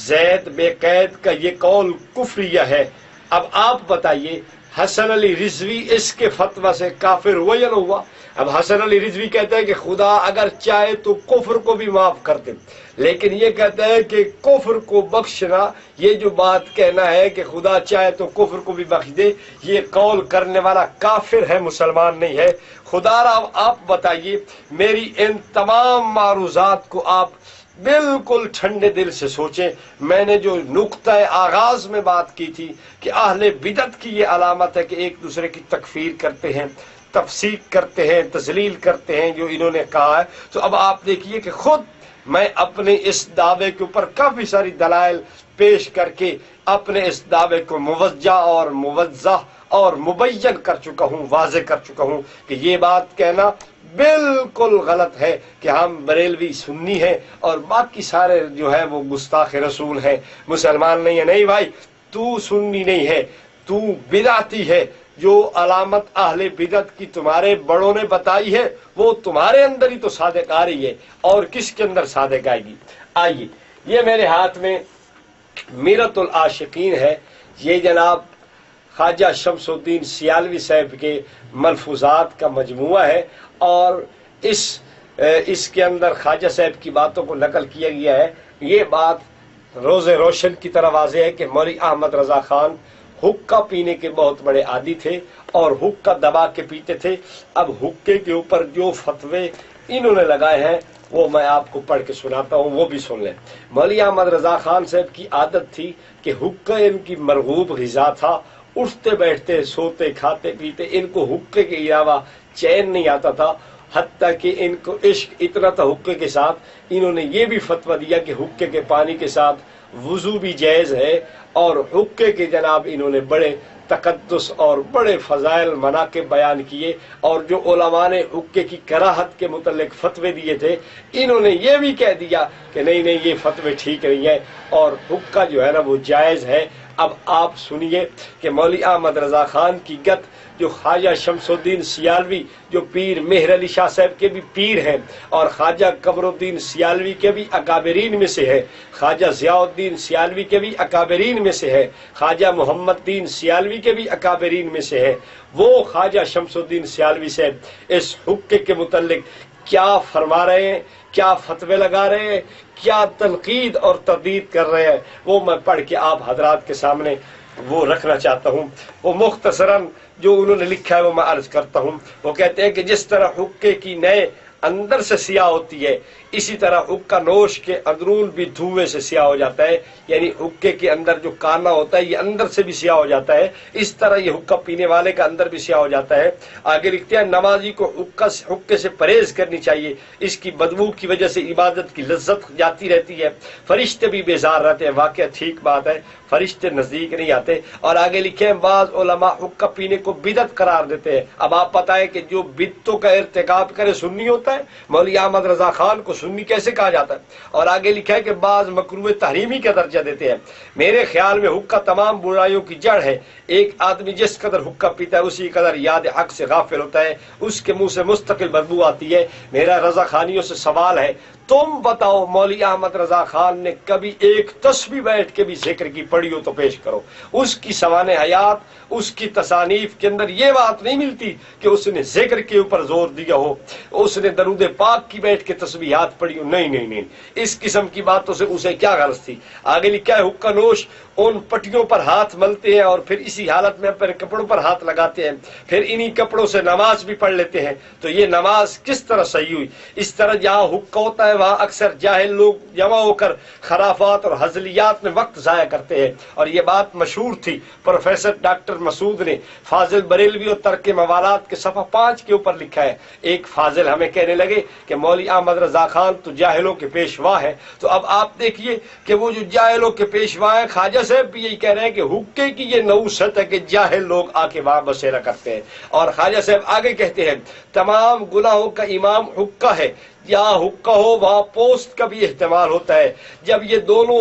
زید بے قید کا یہ قول کفریہ ہے۔ اب آپ بتائیے، حسن علی رضوی اس کے فتویٰ سے کافر ہوا یا نہ ہوا؟ اب حسن علی رضوی کہتا ہے کہ خدا اگر چاہے تو کفر کو بھی معاف کر دے، لیکن یہ کہتا ہے کہ کفر کو بخشنا، یہ جو بات کہنا ہے کہ خدا چاہے تو کفر کو بھی بخش دے، یہ قول کرنے والا کافر ہے، مسلمان نہیں ہے۔ خدا را آپ بتائیے، میری ان تمام معروضات کو آپ بالکل ٹھنڈے دل سے سوچیں۔ میں نے جو نقطہ آغاز میں بات کی تھی کہ اہل بدعت کی یہ علامت ہے کہ ایک دوسرے کی تکفیر کرتے ہیں، تفسیق کرتے ہیں، تذلیل کرتے ہیں، جو انہوں نے کہا ہے۔ تو اب آپ دیکھیے کہ خود میں اپنے اس دعوے کے اوپر کافی ساری دلائل پیش کر کے اپنے اس دعوے کو موجہ اور موضح اور مبین کر چکا ہوں، واضح کر چکا ہوں کہ یہ بات کہنا بالکل غلط ہے کہ ہم بریلوی سنی ہیں اور باقی سارے جو ہے وہ گستاخ رسول ہیں، مسلمان نہیں ہے۔ نہیں بھائی، تو سنی نہیں ہے، تو بدعتی ہے۔ جو علامت اہل بدعت کی تمہارے بڑوں نے بتائی ہے وہ تمہارے اندر ہی تو صادق آ رہی ہے، اور کس کے اندر صادق آئے گی؟ آئیے، یہ میرے ہاتھ میں میرۃ العاشقین ہے، یہ جناب خواجہ شمس الدین سیالوی صاحب کے ملفوظات کا مجموعہ ہے، اور اس کے اندر خواجہ صاحب کی باتوں کو نقل کیا گیا ہے۔ یہ بات روز روشن کی طرح واضح ہے کہ مولوی احمد رضا خان حقہ پینے کے بہت بڑے عادی تھے اور حقہ دبا کے پیتے تھے۔ اب حقے کے اوپر جو فتوے انہوں نے لگائے ہیں وہ میں آپ کو پڑھ کے سناتا ہوں، وہ بھی سن لیں۔ مولوی احمد رضا خان صاحب کی عادت تھی کہ حقہ ان کی مرغوب غذا تھا، اٹھتے بیٹھتے سوتے کھاتے پیتے ان کو حقے کے علاوہ چین نہیں آتا تھا، حتیٰ کہ ان کو عشق اتنا تھا حقے کے ساتھ، انہوں نے یہ بھی فتویٰ دیا کہ حقے کے پانی کے ساتھ وضو بھی جائز ہے، اور حقے کے جناب انہوں نے بڑے تقدس اور بڑے فضائل مناقب بیان کیے، اور جو علماء نے حقے کی کراہت کے متعلق فتوے دیے تھے انہوں نے یہ بھی کہہ دیا کہ نہیں نہیں یہ فتوے ٹھیک نہیں ہے اور حقہ جو ہے نا وہ جائز ہے۔ اب آپ سنیے کہ مولوی احمد رضا خان کی گت جو خواجہ شمس الدین سیالوی جو پیر مہر علی شاہ صاحب کے بھی پیر ہیں اور خواجہ قمر الدین سیالوی کے بھی اکابرین میں سے ہے، خواجہ ضیاء الدین سیالوی کے بھی اکابرین میں سے ہے، خواجہ محمد دین سیالوی کے بھی اکابرین میں سے ہے، وہ خواجہ شمس الدین سیالوی صاحب اس حقے کے متعلق کیا فرما رہے ہیں، کیا فتوے لگا رہے ہیں، کیا تنقید اور تردید کر رہے ہیں، وہ میں پڑھ کے آپ حضرات کے سامنے وہ رکھنا چاہتا ہوں۔ وہ مختصراً جو انہوں نے لکھا ہے وہ میں عرض کرتا ہوں۔ وہ کہتے ہیں کہ جس طرح حقے کی نئے اندر سے سیاہ ہوتی ہے اسی طرح حقہ نوش کے اندرون بھی دھوئے سے سیاہ ہو جاتا ہے، یعنی حقے کے اندر جو کانا ہوتا ہے یہ اندر سے بھی سیاہ ہو جاتا ہے، اس طرح یہ حقہ پینے والے کا اندر بھی سیاہ ہو جاتا ہے۔ آگے لکھتے ہیں نمازی کو حقے سے پرہیز کرنی چاہیے، اس کی بدبو کی وجہ سے عبادت کی لذت جاتی رہتی ہے، فرشتے بھی بیزار رہتے ہیں۔ واقعہ ٹھیک بات ہے، فرشتے نزدیک نہیں آتے۔ اور آگے لکھے ہیں بعض علماء حقہ پینے کو بدعت قرار دیتے ہیں۔ اب آپ بتائیں کہ جو بدعتوں کا ارتکاب کرے سنی ہوتا ہے؟ مولوی احمد رضا خان کو سنی کیسے کہا جاتا ہے؟ اور آگے لکھا ہے کہ بعض مکروہ تحریمی کا درجہ دیتے ہیں۔ میرے خیال میں حقہ تمام برائیوں کی جڑ ہے۔ ایک آدمی جس قدر حقہ پیتا ہے اسی قدر یاد حق سے غافل ہوتا ہے، اس کے منہ سے مستقل بدبو آتی ہے۔ میرا رضا خانیوں سے سوال ہے، تم بتاؤ مولوی احمد رضا خان نے کبھی ایک تسبیح بیٹھ کے بھی ذکر کی پڑھی ہو تو پیش کرو۔ اس کی سوانح حیات، اس کی تصانیف کے اندر یہ بات نہیں ملتی کہ اس نے ذکر کے اوپر زور دیا ہو، اس نے درود پاک کی بیٹھ کے تسبیحات پڑھی ہو۔ نہیں نہیں نہیں، اس قسم کی باتوں سے اسے کیا غرض تھی؟ آگے لکھا ہے حقہ نوش ان پٹیوں پر ہاتھ ملتے ہیں اور پھر اسی حالت میں اپنے کپڑوں پر ہاتھ لگاتے ہیں، پھر انہی کپڑوں سے نماز بھی پڑھ لیتے ہیں، تو یہ نماز کس طرح صحیح ہوئی؟ اس طرح جہاں حقہ ہوتا ہے وہاں اکثر جاہل لوگ جمع ہو کر خرافات اور ہزلیات میں وقت ضائع کرتے ہیں، اور یہ بات مشہور تھی۔ پروفیسر ڈاکٹر مسعود نے فاضل بریلوی اور ترک موالات کے صفحہ 5 کے اوپر لکھا ہے۔ ایک فاضل ہمیں کہنے لگے کہ مولوی احمد رضا خان تو جاہلوں کے پیشوا ہے، تو اب آپ دیکھیے کہ وہ جو جاہلوں کے پیشوا ہیں خواجہ صاحب بھی یہی کہہ رہے ہیں کہ حقے کی یہ نوست ہے کہ جاہل لوگ آ کے وہاں بسیرا کرتے ہیں، اور خواجہ صاحب آگے کہتے ہیں تمام گناہوں کا امام حقہ ہے، جہاں حقہ ہو وہاں پوست کا بھی احتمال ہوتا ہے، جب یہ دونوں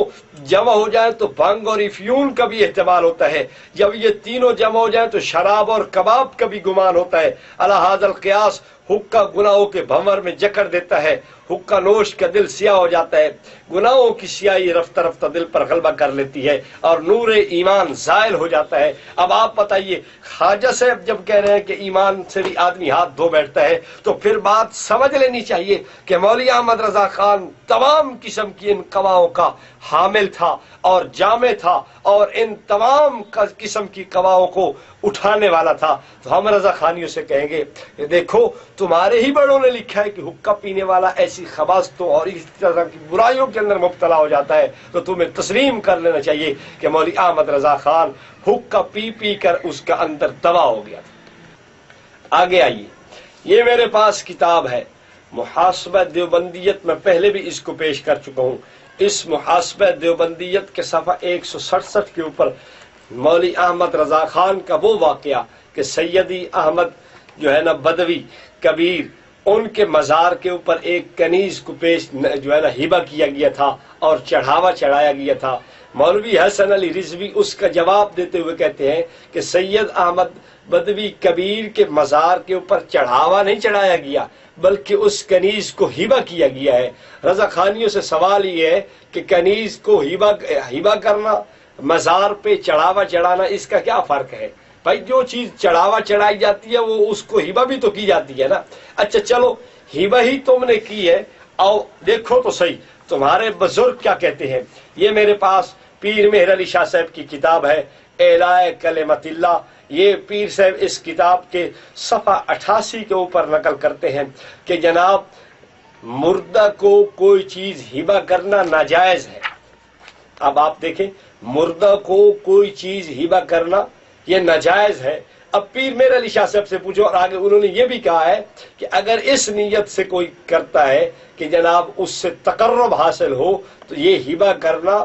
جمع ہو جائیں تو بھنگ اور افیون کا بھی احتمال ہوتا ہے، جب یہ تینوں جمع ہو جائیں تو شراب اور کباب کا بھی گمان ہوتا ہے۔ علی ھذا القیاس حقہ گناہوں کے بھنور میں جکڑ دیتا ہے، حقہ نوش کا دل سیاہ ہو جاتا ہے، گناہوں کی سیاہی رفتہ رفتہ دل پر غلبہ کر لیتی ہے اور نور ایمان زائل ہو جاتا ہے۔ اب آپ بتائیے خواجہ صاحب جب کہہ رہے ہیں کہ ایمان سے بھی آدمی ہاتھ دھو بیٹھتا ہے تو پھر بات سمجھ لینی چاہیے کہ مولوی احمد رضا خان تمام قسم کی ان قواؤں کا حامل تھا اور جامع تھا، اور ان تمام قسم کی قواؤں کو اٹھانے والا تھا۔ تو ہم رضا خانیوں سے کہیں گے کہ دیکھو تمہارے ہی بڑوں نے لکھا ہے کہ حقہ پینے والا ایسی خباثتوں اور اس طرح کی برائیوں کے اندر مبتلا ہو جاتا ہے، تو تمہیں تسلیم کر لینا چاہیے کہ مولوی احمد رضا خان حقہ پی پی کر اس کا اندر تباہ ہو گیا تھا۔ آگے آئیے، یہ میرے پاس کتاب ہے محاسبہ دیوبندیت، میں پہلے بھی اس کو پیش کر چکا ہوں۔ اس محاسبہ دیوبندیت کے صفحہ 167 کے اوپر مولوی احمد رضا خان کا وہ واقعہ کہ سیدی احمد جو ہے نا بدوی کبیر ان کے مزار کے اوپر ایک کنیز کو پیش جو ہے نا ہبہ کیا گیا تھا اور چڑھاوا چڑھایا گیا تھا، مولوی حسن علی رضوی اس کا جواب دیتے ہوئے کہتے ہیں کہ سید احمد بدوی کبیر کے مزار کے اوپر چڑھاوا نہیں چڑھایا گیا بلکہ اس کنیز کو ہبہ کیا گیا ہے۔ رضا خانیوں سے سوال یہ ہے کہ کنیز کو ہبہ کرنا، مزار پہ چڑھاوا چڑھانا، اس کا کیا فرق ہے؟ بھائی جو چیز چڑھاوا چڑھائی جاتی ہے وہ اس کو ہبہ بھی تو کی جاتی ہے نا۔ اچھا چلو ہبہ ہی تم نے کی ہے، اور دیکھو تو صحیح تمہارے بزرگ کیا کہتے ہیں۔ یہ میرے پاس پیر مہر علی شاہ صاحب کی کتاب ہے اعلاء کلمت اللہ، یہ پیر صاحب اس کتاب کے صفحہ 88 کے اوپر نقل کرتے ہیں کہ جناب مردہ کو کوئی چیز ہبہ کرنا ناجائز ہے۔ اب آپ دیکھیں مردہ کو کوئی چیز ہبہ کرنا یہ ناجائز ہے۔ اب پیر مہر علی شاہ صاحب سے پوچھو، اور آگے انہوں نے یہ بھی کہا ہے کہ اگر اس نیت سے کوئی کرتا ہے کہ جناب اس سے تقرب حاصل ہو تو یہ ہبہ کرنا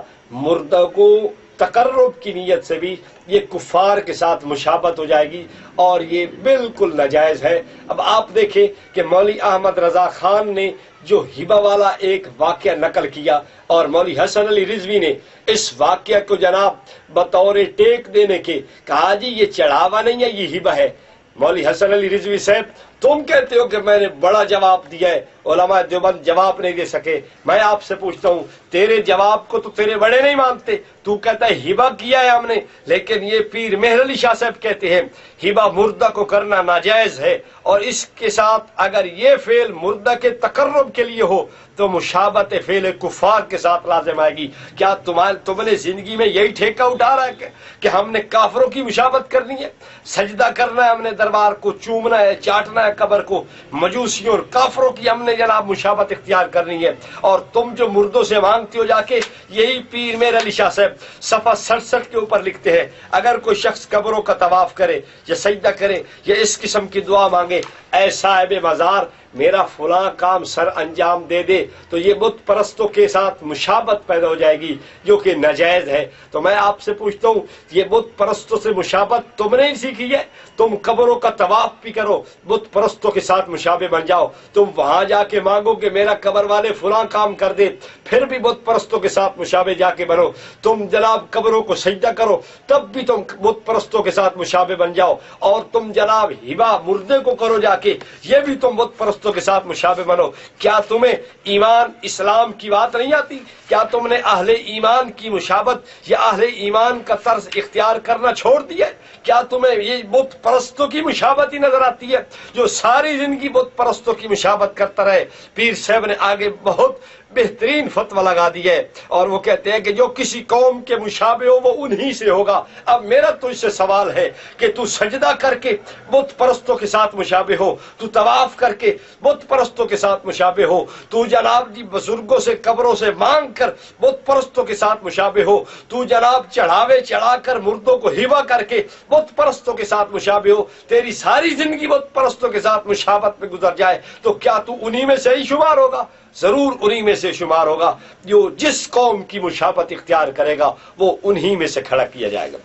مردہ کو تقرب کی نیت سے بھی یہ کفار کے ساتھ مشابہت ہو جائے گی اور یہ بالکل ناجائز ہے۔ اب آپ دیکھیں کہ مولوی احمد رضا خان نے جو ہبہ والا ایک واقعہ نقل کیا اور مولوی حسن علی رضوی نے اس واقعہ کو جناب بطور ٹیک دینے کے کہا جی یہ چڑھاوا نہیں ہے یہ ہبہ ہے۔ مولوی حسن علی رضوی صاحب تم کہتے ہو کہ میں نے بڑا جواب دیا ہے، علماء دیوبند جواب نہیں دے سکے۔ میں آپ سے پوچھتا ہوں تیرے جواب کو تو تیرے بڑے نہیں مانتے، تو کہتا ہے ہبہ کیا ہے ہم نے، لیکن یہ پیر مہر علی شاہ صاحب کہتے ہیں ہبہ مردہ کو کرنا ناجائز ہے، اور اس کے ساتھ اگر یہ فعل مردہ کے تقرب کے لیے ہو تو مشابہت فعل کفار کے ساتھ لازم آئے گی۔ کیا تم نے زندگی میں یہی ٹھیکہ اٹھا رہا ہے کہ ہم نے کافروں کی مشابہت کرنی ہے، سجدہ کرنا ہے، ہم نے دربار کو چومنا ہے، چاٹنا ہے قبر کو، مجوسیوں اور کافروں کی ہم نے جناب مشابہت اختیار کرنی ہے؟ اور تم جو مردوں سے مانگتے ہو جا کے، یہی پیر مہر علی شاہ صاحب صفحہ 67 کے اوپر لکھتے ہیں اگر کوئی شخص قبروں کا طواف کرے یا سجدہ کرے یا اس قسم کی دعا مانگے اے صاحب مزار میرا فلاں کام سر انجام دے دے، تو یہ بت پرستوں کے ساتھ مشابہت پیدا ہو جائے گی جو کہ ناجائز ہے۔ تو میں آپ سے پوچھتا ہوں یہ بت پرستوں سے مشابہت تم نے ہی سیکھی ہے؟ تم قبروں کا طواف بھی کرو، بت پرستوں کے ساتھ مشابہ بن جاؤ، تم وہاں جا کے مانگو کہ میرا قبر والے فلاں کام کر دے، پھر بھی بت پرستوں کے ساتھ مشابہ جا کے بنو، تم جناب قبروں کو سجدہ کرو تب بھی تم بت پرستوں کے ساتھ مشابہ بن جاؤ، اور تم جناب ہبہ مردے کو کرو جا کے، یہ بھی تم بت پرستوں کے ساتھ مشابہ بنو۔ کیا تمہیں ایمان اسلام کی بات نہیں آتی؟ کیا تم نے اہل ایمان کی مشابہت یا اہل ایمان کا طرز اختیار کرنا چھوڑ دیا؟ کیا تمہیں یہ بت پرستوں کی مشابہت ہی نظر آتی ہے جو ساری زندگی بت پرستوں کی مشابہت کرتا رہے؟ پیر صاحب نے آگے بہت بہترین فتویٰ لگا دی ہے اور وہ کہتے ہیں کہ جو کسی قوم کے مشابہ ہو وہ انہی سے ہوگا۔ اب میرا تجھ سے سوال ہے کہ تو سجدہ کر کے بت پرستوں کے ساتھ مشابہ ہو، تو طواف کر کے بت پرستوں کے ساتھ مشابہ ہو، تو جناب جی بزرگوں سے قبروں سے مانگ کر بت پرستوں کے ساتھ مشابہ ہو، تو جناب چڑھاوے چڑھا کر مردوں کو ہبہ کر کے بت پرستوں کے ساتھ مشابہ ہو، تیری ساری زندگی بت پرستوں کے ساتھ مشابہت میں گزر جائے تو کیا تو انہی میں سے ہی شمار ہوگا؟ ضرور انہی میں سے شمار ہوگا۔ جو جس قوم کی مشابہت اختیار کرے گا وہ انہی میں سے کھڑا کیا جائے گا۔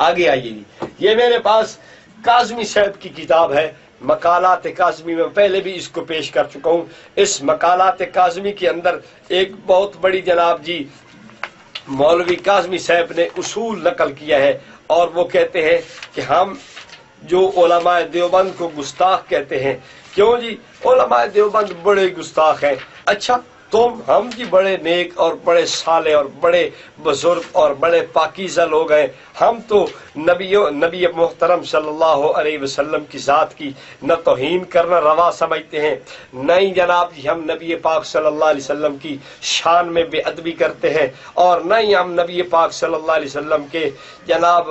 آگے آئیے جی، یہ میرے پاس کاظمی صاحب کی کتاب ہے مقالات کاظمی، میں پہلے بھی اس کو پیش کر چکا ہوں۔ اس مقالات کاظمی کے اندر ایک بہت بڑی جناب جی مولوی کاظمی صاحب نے اصول نقل کیا ہے، اور وہ کہتے ہیں کہ ہم جو علماء دیوبند کو گستاخ کہتے ہیں، کیوں جی علماء دیوبند بڑے گستاخ ہیں؟ اچھا ہم جی بڑے نیک اور بڑے صالح اور بڑے بزرگ اور بڑے پاکیزہ لوگ ہیں، ہم تو نبی محترم صلی اللہ علیہ وسلم کی ذات کی نہ توہین کرنا روا سمجھتے ہیں، نہ ہی جناب جی ہم نبی پاک صلی اللہ علیہ وسلم کی شان میں بے ادبی کرتے ہیں، اور نہ ہی ہم نبی پاک صلی اللہ علیہ وسلم کے جناب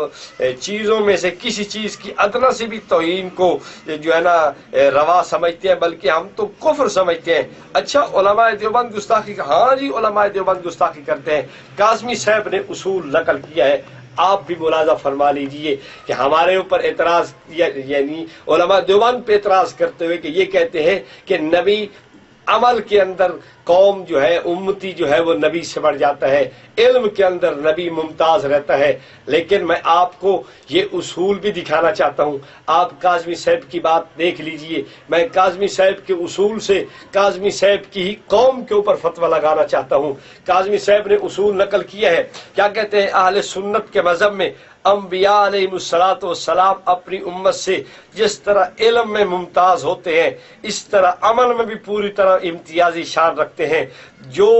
چیزوں میں سے کسی چیز کی ادنا سے بھی توہین کو جو ہے نا روا سمجھتے ہیں، بلکہ ہم تو کفر سمجھتے ہیں۔ اچھا علماء دیوبند گستاخی، ہاں جی علماء دیوبند گستاخی کرتے ہیں۔ کاظمی صاحب نے اصول نقل کیا ہے، آپ بھی ملاحظہ فرما لیجئے کہ ہمارے اوپر اعتراض یعنی علماء دیوبند پہ اعتراض کرتے ہوئے کہ یہ کہتے ہیں کہ نبی عمل کے اندر قوم جو ہے، امتی جو ہے وہ نبی سے بڑھ جاتا ہے، علم کے اندر نبی ممتاز رہتا ہے۔ لیکن میں آپ کو یہ اصول بھی دکھانا چاہتا ہوں۔ آپ کاظمی صاحب کی بات دیکھ لیجئے، میں کاظمی صاحب کے اصول سے کاظمی صاحب کی ہی قوم کے اوپر فتویٰ لگانا چاہتا ہوں۔ کاظمی صاحب نے اصول نقل کیا ہے، کیا کہتے ہیں اہل سنت کے مذہب میں انبیاء علیہ السلام اپنی امت سے جس طرح علم میں ممتاز ہوتے ہیں، اس طرح عمل میں بھی پوری طرح امتیازی شان رکھتے ہیں۔ جو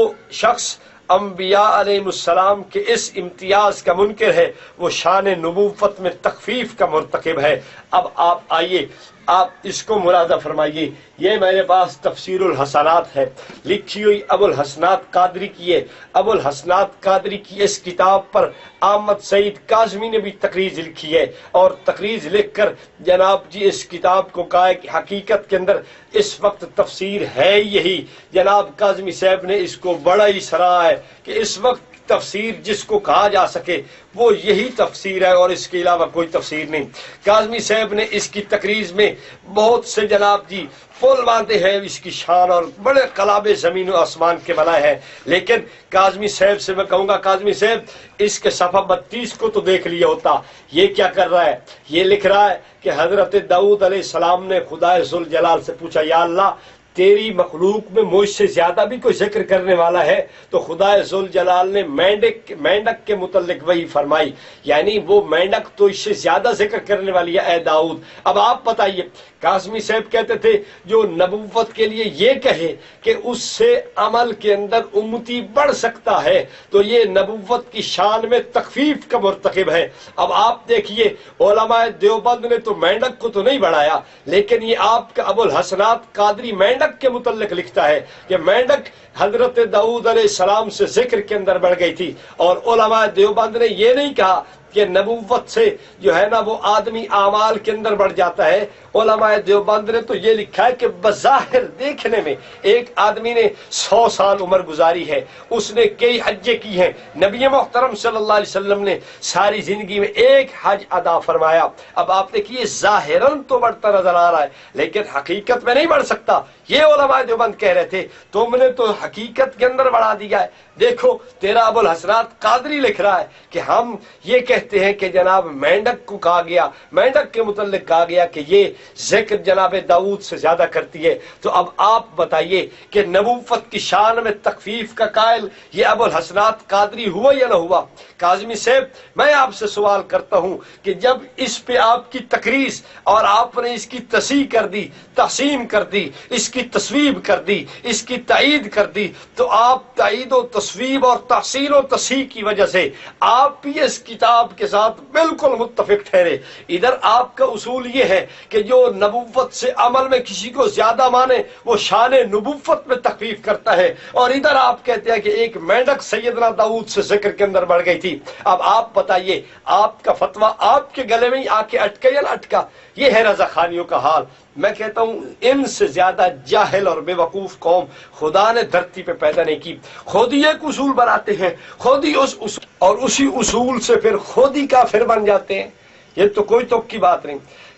شخص انبیاء علیہ السلام کے اس امتیاز کا منکر ہے وہ شان نبوت میں تخفیف کا مرتکب ہے۔ اب آپ آئیے، آپ اس کو ملاحظہ فرمائیے۔ یہ میرے پاس تفسیر الحسنات ہے، لکھی ہوئی ابو الحسنات قادری کی ہے۔ ابو الحسنات قادری کی اس کتاب پر احمد سعید کاظمی نے بھی تقریر لکھی ہے، اور تقریر لکھ کر جناب جی اس کتاب کو کہا ہے کہ حقیقت کے اندر اس وقت تفسیر ہے یہی۔ جناب کاظمی صاحب نے اس کو بڑا ہی سراہا ہے کہ اس وقت تفسیر جس کو کہا جا سکے وہ یہی تفسیر ہے اور اس کے علاوہ کوئی تفسیر نہیں۔ کاظمی صاحب نے اس کی تقریر میں بہت سے جناب جی پل باندھے ہیں اس کی شان، اور بڑے قلابے زمین و آسمان کے بنائے ہیں۔ لیکن کاظمی صاحب سے میں کہوں گا، کاظمی صاحب اس کے صفحہ 32 کو تو دیکھ لیا ہوتا۔ یہ کیا کر رہا ہے؟ یہ لکھ رہا ہے کہ حضرت داؤد علیہ السلام نے خدا ذوالجلال سے پوچھا، یا اللہ تیری مخلوق میں مجھ سے زیادہ بھی کوئی ذکر کرنے والا ہے؟ تو خدا ذوالجلال نے مینڈک کے متعلق وہی فرمائی، یعنی وہ مینڈک تو اس سے زیادہ ذکر کرنے والی ہے اے داؤد۔ اب آپ بتائیے، کاظمی صاحب کہتے تھے جو نبوت کے لیے یہ کہے کہ اس سے عمل کے اندر امتی بڑھ سکتا ہے تو یہ نبوت کی شان میں تخفیف کا مرتکب ہے۔ اب آپ دیکھیے، علماء دیوبند نے تو مینڈک کو تو نہیں بڑھایا، لیکن یہ آپ کا ابو الحسنات قادری مینڈک کے متعلق لکھتا ہے کہ مینڈک حضرت داؤد علیہ السلام سے ذکر کے اندر بڑھ گئی تھی، اور علماء دیوبند نے یہ نہیں کہا کہ نبوت سے جو ہے نا وہ آدمی اعمال کے اندر بڑھ جاتا ہے۔ علماء دیوبند نے تو یہ لکھا ہے کہ بظاہر دیکھنے میں ایک آدمی نے 100 سال عمر گزاری ہے، اس نے کئی حجیں کی ہیں، نبی محترم صلی اللہ علیہ وسلم نے ساری زندگی میں ایک حج ادا فرمایا۔ اب آپ دیکھیے ظاہراً تو بڑھتا نظر آ رہا ہے لیکن حقیقت میں نہیں بڑھ سکتا، یہ علماء دیوبند کہہ رہے تھے، تم نے تو حقیقت کے اندر بڑھا دیا ہے۔ دیکھو تیرا ابو الحسنات قادری لکھ رہا ہے کہ ہم یہ کہتے ہیں کہ جناب مینڈک کو کہا گیا، مینڈک کے متعلق کہا گیا کہ یہ ذکر جناب داؤد سے زیادہ کرتی ہے۔ تو اب آپ بتائیے کہ نبوت کی شان میں تخفیف کا قائل یہ ابو الحسنات قادری ہوا یا نہ ہوا؟ کاظمی صاحب میں آپ سے سوال کرتا ہوں کہ جب اس پہ آپ کی تقریر اور آپ نے اس کی تصحیح کر دی، تحسین کر دی، اس کی تصویب کر دی، اس کی تائید کر دی، تو آپ تائید و تصویب اور تحسین و تصحیح کی وجہ سے آپ بھی اس کتاب کے ساتھ بالکل متفق ٹھہرے۔ ادھر آپ کا اصول یہ ہے کہ جو نبوت سے عمل میں کسی کو زیادہ مانے وہ شان نبوت میں تخفیف کرتا ہے، اور ادھر آپ کہتے ہیں کہ ایک مینڈک سیدنا داؤد سے ذکر کے اندر بڑھ گئی تھی۔ اب آپ بتائیے، آپ کا فتویٰ آپ کے گلے میں ہی آ کے اٹکا یا نہ اٹکا؟ یہ ہے رضا خانیوں کا حال۔ میں کہتا ہوں ان سے زیادہ جاہل اور بے وقوف قوم خدا نے دھرتی پہ پیدا نہیں کی۔ خود ہی ایک اصول بناتے ہیں، خود ہی اس اصول اور اسی اصول سے پھر خود ہی کافر بن جاتے ہیں۔ یہ تو کوئی توقع کی بات نہیں۔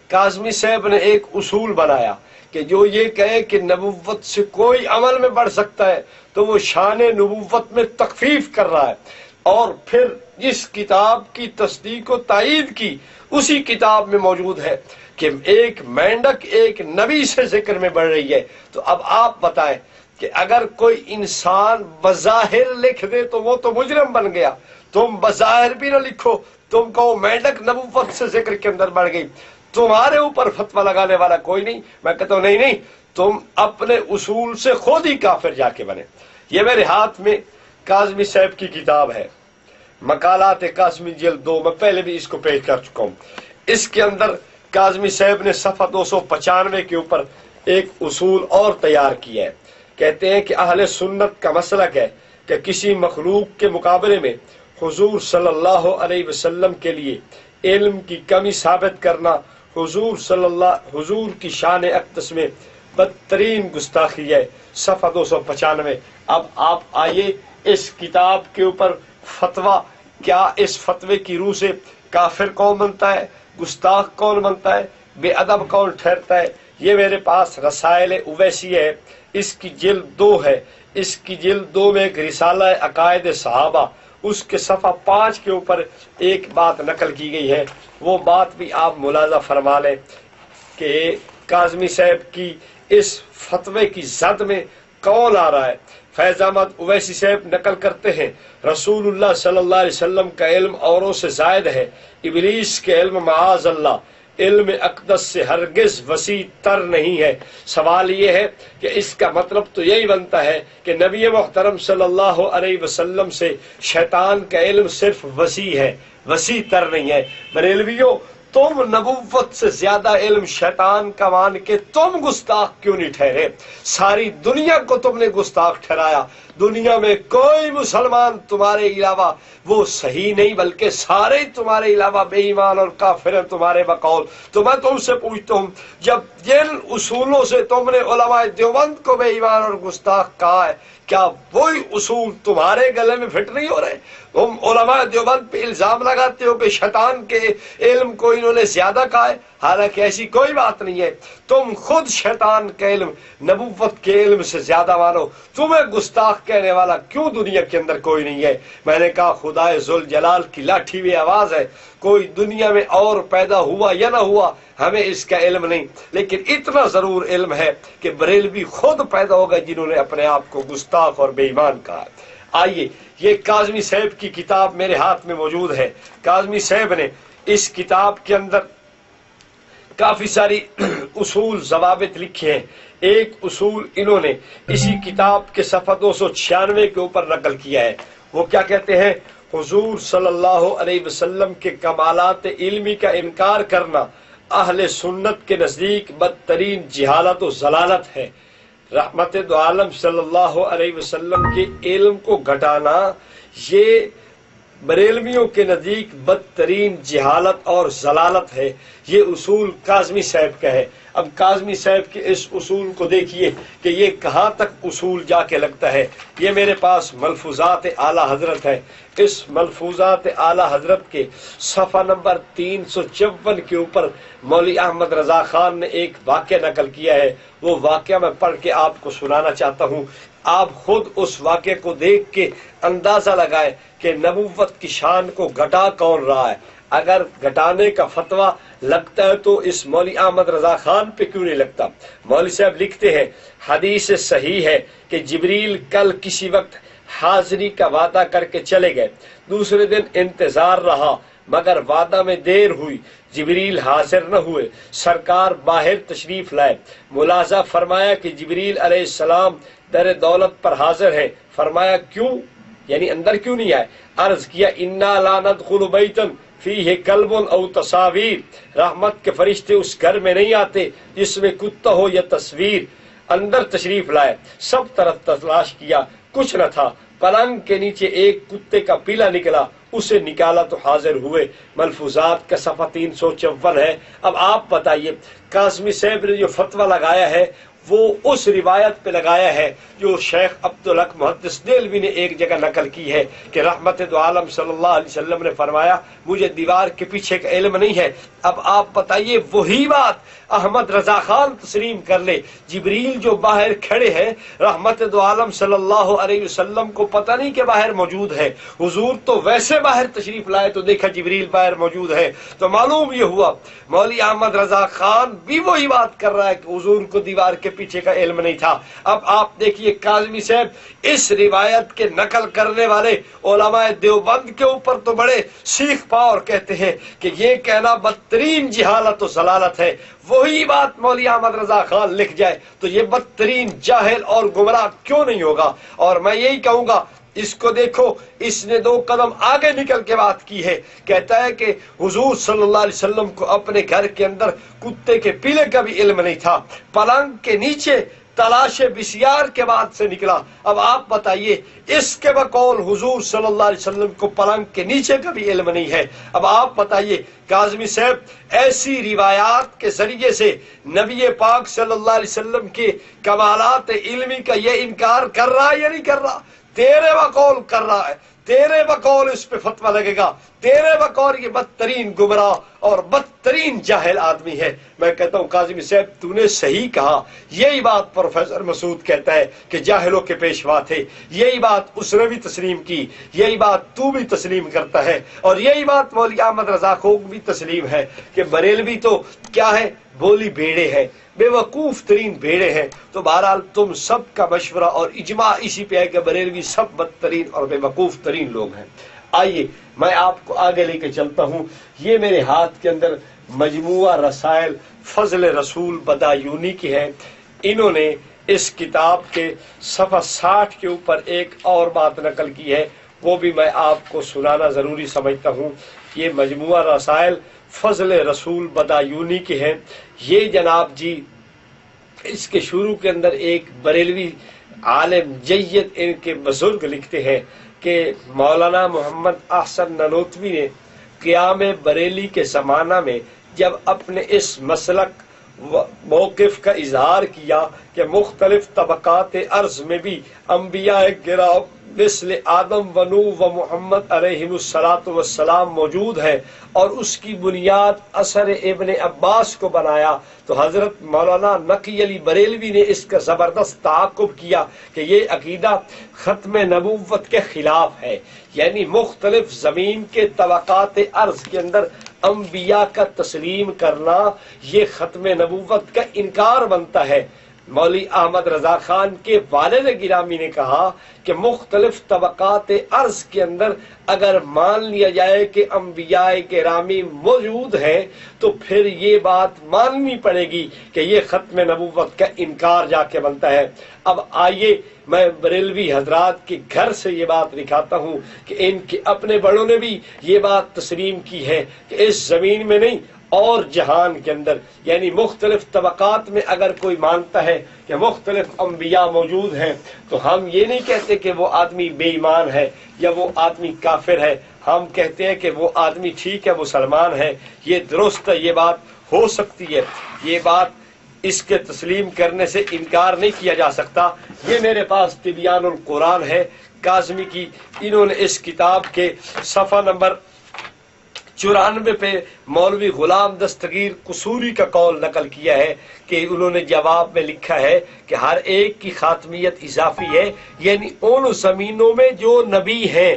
کاظمی صاحب نے ایک اصول بنایا کہ جو یہ کہے کہ نبوت سے کوئی عمل میں بڑھ سکتا ہے تو وہ شان نبوت میں تخفیف کر رہا ہے، اور پھر جس کتاب کی تصدیق و تائید کی اسی کتاب میں موجود ہے کہ ایک مینڈک ایک نبی سے ذکر میں بڑھ رہی ہے۔ تو اب آپ بتائیں کہ اگر کوئی انسان بظاہر لکھ دے تو وہ تو مجرم بن گیا، تم بظاہر بھی نہ لکھو، تم کہو مینڈک نبوت سے ذکر کے اندر بڑھ گئی، تمہارے اوپر فتویٰ لگانے والا کوئی نہیں۔ میں کہتا ہوں نہیں، تم اپنے اصول سے خود ہی کافر جا کے بنے۔ یہ میرے ہاتھ میں کاظمی صاحب کی کتاب ہے، مقالات کاظمی جلد 2، میں پہلے بھی اس کو پیش کر چکا ہوں۔ اس کے اندر کاظمی صاحب نے صفحہ 295 کے اوپر ایک اصول اور تیار کیا ہے۔ کہتے ہیں کہ اہل سنت کا مسلک ہے کہ کسی مخلوق کے مقابلے میں حضور صلی اللہ علیہ وسلم کے لیے علم کی کمی ثابت کرنا حضور کی شان اقدس میں بدترین گستاخی ہے۔ صفحہ 295۔ اب آپ آئیے اس کتاب کے اوپر فتویٰ، کیا اس فتوے کی روح سے کافر کون بنتا ہے، گستاخ کون بنتا ہے، بے ادب کون ٹھہرتا ہے؟ یہ میرے پاس رسائل اویسی ہے، اس کی جلد 2 ہے، اس کی جلد 2 میں ایک رسالہ عقائد صحابہ، اس کے صفحہ 5 کے اوپر ایک بات نقل کی گئی ہے، وہ بات بھی آپ ملاحظہ فرما لیں کہ کاظمی صاحب کی اس فتوے کی زد میں کون آ رہا ہے۔ فیض احمد اویسی صاحب نقل کرتے ہیں رسول اللہ صلی اللہ علیہ وسلم کا علم اوروں سے زائد ہے، ابلیس کے علم معاذ اللہ علم اقدس سے ہرگز وسیع تر نہیں ہے۔ سوال یہ ہے کہ اس کا مطلب تو یہی بنتا ہے کہ نبی محترم صلی اللہ علیہ وسلم سے شیطان کا علم صرف وسیع ہے، وسیع تر نہیں ہے۔ بریلویوں، تم نبوت سے زیادہ علم شیطان کا مان کے تم گستاخ کیوں نہیں ٹھہرے؟ ساری دنیا کو تم نے گستاخ ٹھہرایا، دنیا میں کوئی مسلمان تمہارے علاوہ وہ صحیح نہیں بلکہ سارے تمہارے علاوہ بے ایمان اور کافر ہیں تمہارے بقول۔ تو میں تم سے پوچھتا ہوں، جب جن اصولوں سے تم نے علماء دیوبند کو بے ایمان اور گستاخ کہا ہے، کیا وہی اصول تمہارے گلے میں فٹ نہیں ہو رہے؟ تم علماء دیوبند پہ الزام لگاتے ہو کہ شیطان کے علم کو انہوں نے زیادہ کہا ہے، حالانکہ ایسی کوئی بات نہیں ہے۔ تم خود شیطان کا علم نبوت کے علم سے زیادہ مانو، تمہیں گستاخ کہنے والا کیوں دنیا کے اندر کوئی نہیں ہے؟ میں نے کہا خدائے ذوالجلال کی لاٹھی ہوئی آواز ہے، کوئی دنیا میں اور پیدا ہوا یا نہ ہوا ہمیں اس کا علم نہیں، لیکن اتنا ضرور علم ہے کہ بریلوی خود پیدا ہو گئے جنہوں نے اپنے آپ کو گستاخ اور بے ایمان کہا۔ آئیے، یہ کاظمی صاحب کی کتاب میرے ہاتھ میں موجود ہے۔ کاظمی صاحب نے اس کتاب کے اندر کافی ساری اصول ضوابط لکھے ہیں۔ ایک اصول انہوں نے اسی کتاب کے صفحہ 296 کے اوپر نقل کیا ہے۔ وہ کیا کہتے ہیں؟ حضور صلی اللہ علیہ وسلم کے کمالات علمی کا انکار کرنا اہل سنت کے نزدیک بدترین جہالت و ضلالت ہے۔ رحمت دو عالم صلی اللہ علیہ وسلم کے علم کو گھٹانا یہ بریلویوں کے نزدیک بدترین جہالت اور ضلالت ہے۔ یہ اصول کاظمی صاحب کا ہے۔ اب کاظمی صاحب کے اس اصول کو دیکھیے کہ یہ کہاں تک اصول جا کے لگتا ہے۔ یہ میرے پاس ملفوظات اعلیٰ حضرت ہے۔ اس ملفوظات اعلیٰ حضرت کے صفحہ نمبر 354 کے اوپر مولوی احمد رضا خان نے ایک واقعہ نقل کیا ہے۔ وہ واقعہ میں پڑھ کے آپ کو سنانا چاہتا ہوں، آپ خود اس واقعے کو دیکھ کے اندازہ لگائے کہ نبوت کی شان کو گھٹا کون رہا ہے۔ اگر گھٹانے کا فتویٰ لگتا ہے تو اس مولوی احمد رضا خان پہ کیوں نہیں لگتا؟ مولوی صاحب لکھتے ہیں حدیث صحیح ہے کہ جبریل کل کسی وقت حاضری کا وعدہ کر کے چلے گئے، دوسرے دن انتظار رہا مگر وعدہ میں دیر ہوئی، جبریل حاضر نہ ہوئے، سرکار باہر تشریف لائے، ملاحظہ فرمایا کہ جبریل علیہ السلام در دولت پر حاضر ہے، فرمایا کیوں، یعنی اندر کیوں نہیں آئے؟ عرض کیا انا لا ندخل بیتا فیہ کلب او تصاویر، رحمت کے فرشتے اس گھر میں نہیں آتے جس میں کتا ہو یا تصویر۔ اندر تشریف لائے، سب طرف تلاش کیا، کچھ نہ تھا، پلنگ کے نیچے ایک کتے کا پیلا نکلا، اسے نکالا تو حاضر ہوئے۔ ملفوظات کا صفحہ 354 ہے۔ اب آپ بتائیے کاظمی صاحب نے جو فتویٰ لگایا ہے وہ اس روایت پہ لگایا ہے جو شیخ عبدالحق محدث دہلوی نے ایک جگہ نقل کی ہے کہ رحمت دو عالم صلی اللہ علیہ وسلم نے فرمایا مجھے دیوار کے پیچھے کا علم نہیں ہے۔ اب آپ بتائیے وہی بات احمد رضا خان تسلیم کر لے، جبریل جو باہر کھڑے ہیں، رحمت دو عالم صلی اللہ علیہ وسلم کو پتہ نہیں کہ باہر موجود ہے، حضور تو ویسے باہر تشریف لائے تو دیکھا جبریل باہر موجود ہے، تو معلوم یہ ہوا مولوی احمد رضا خان بھی وہی بات کر رہا ہے کہ حضور کو دیوار کے پیچھے کا علم نہیں تھا۔ اب آپ دیکھیے کاظمی صاحب اس روایت کے نقل کرنے والے علماء دیوبند کے اوپر تو بڑے سیخ پا اور کہتے ہیں کہ یہ کہنا بدترین جہالت و ضلالت ہے، وہی بات مولوی احمد رضا خان لکھ جائے تو یہ بدترین جاہل اور گمراہ کیوں نہیں ہوگا؟ اور میں یہی کہوں گا اس کو دیکھو، اس نے 2 قدم آگے نکل کے بات کی ہے، کہتا ہے کہ حضور صلی اللہ علیہ وسلم کو اپنے گھر کے اندر کتے کے پیلے کا بھی علم نہیں تھا، پلنگ کے نیچے تلاش بسیار کے بعد سے نکلا۔ اب آپ بتائیے اس کے بقول حضور صلی اللہ علیہ وسلم کو پلنگ کے نیچے کا بھی علم نہیں ہے۔ اب آپ بتائیے کاظمی صاحب ایسی روایات کے ذریعے سے نبی پاک صلی اللہ علیہ وسلم کے کمالات علمی کا یہ انکار کر رہا ہے یا نہیں کر رہا؟ تیرے بقول کر رہا ہے، تیرے بقول اس پہ فتویٰ لگے گا، تیرے بقول یہ بدترین گمراہ اور بدترین جاہل آدمی ہے۔ میں کہتا ہوں کاظمی صاحب تو نے صحیح کہا، یہی بات پروفیسر مسعود کہتا ہے کہ جاہلوں کے پیشوا تھے، یہی بات اس نے بھی تسلیم کی، یہی بات تو بھی تسلیم کرتا ہے، اور یہی بات مولوی احمد رضا خوگ بھی تسلیم ہے کہ بریلوی تو کیا ہے، بولی بھیڑے ہے، بے وقوف ترین بھیڑے ہیں۔ تو بہرحال تم سب کا مشورہ اور اجماع اسی پہ ہے کہ بریلوی سب بدترین اور بے وقوف ترین لوگ ہیں۔ آئیے میں آپ کو آگے لے کے چلتا ہوں۔ یہ میرے ہاتھ کے اندر مجموعہ رسائل فضل رسول بدایونی کی ہے۔ انہوں نے اس کتاب کے صفحہ 60 کے اوپر ایک اور بات نقل کی ہے، وہ بھی میں آپ کو سنانا ضروری سمجھتا ہوں۔ یہ مجموعہ رسائل فضل رسول بدایونی کے ہیں۔ یہ جناب جی اس کے شروع کے اندر ایک بریلوی عالم جید ان کے بزرگ لکھتے ہیں کہ مولانا محمد احسن نانوتوی نے قیام بریلی کے زمانہ میں جب اپنے اس مسلک موقف کا اظہار کیا کہ مختلف طبقات ارض میں بھی انبیاء گرام مثل آدم و نوح و محمد علیہ السلام موجود ہے، اور اس کی بنیاد اثر ابن عباس کو بنایا، تو حضرت مولانا نقی علی بریلوی نے اس کا زبردست تعاقب کیا کہ یہ عقیدہ ختم نبوت کے خلاف ہے، یعنی مختلف زمین کے طبقات ارض کے اندر انبیاء کا تسلیم کرنا یہ ختم نبوت کا انکار بنتا ہے۔ مولوی احمد رضا خان کے والد گرامی نے کہا کہ مختلف طبقات ارض کے اندر اگر مان لیا جائے کہ انبیاء گرامی موجود ہیں تو پھر یہ بات ماننی پڑے گی کہ یہ ختم نبوت کا انکار جا کے بنتا ہے۔ اب آئیے میں بریلوی حضرات کے گھر سے یہ بات دکھاتا ہوں کہ ان کے اپنے بڑوں نے بھی یہ بات تسلیم کی ہے کہ اس زمین میں نہیں اور جہان کے اندر، یعنی مختلف طبقات میں اگر کوئی مانتا ہے کہ مختلف انبیاء موجود ہیں تو ہم یہ نہیں کہتے کہ وہ آدمی بے ایمان ہے یا وہ آدمی کافر ہے، ہم کہتے ہیں کہ وہ آدمی ٹھیک ہے مسلمان ہے، یہ درست ہے، یہ بات ہو سکتی ہے، یہ بات اس کے تسلیم کرنے سے انکار نہیں کیا جا سکتا۔ یہ میرے پاس تبیان القرآن ہے کاظمی کی، انہوں نے اس کتاب کے صفحہ نمبر 94 پہ مولوی غلام دستگیر قصوری کا قول نقل کیا ہے کہ انہوں نے جواب میں لکھا ہے کہ ہر ایک کی خاتمیت اضافی ہے، یعنی ان زمینوں میں جو نبی ہیں،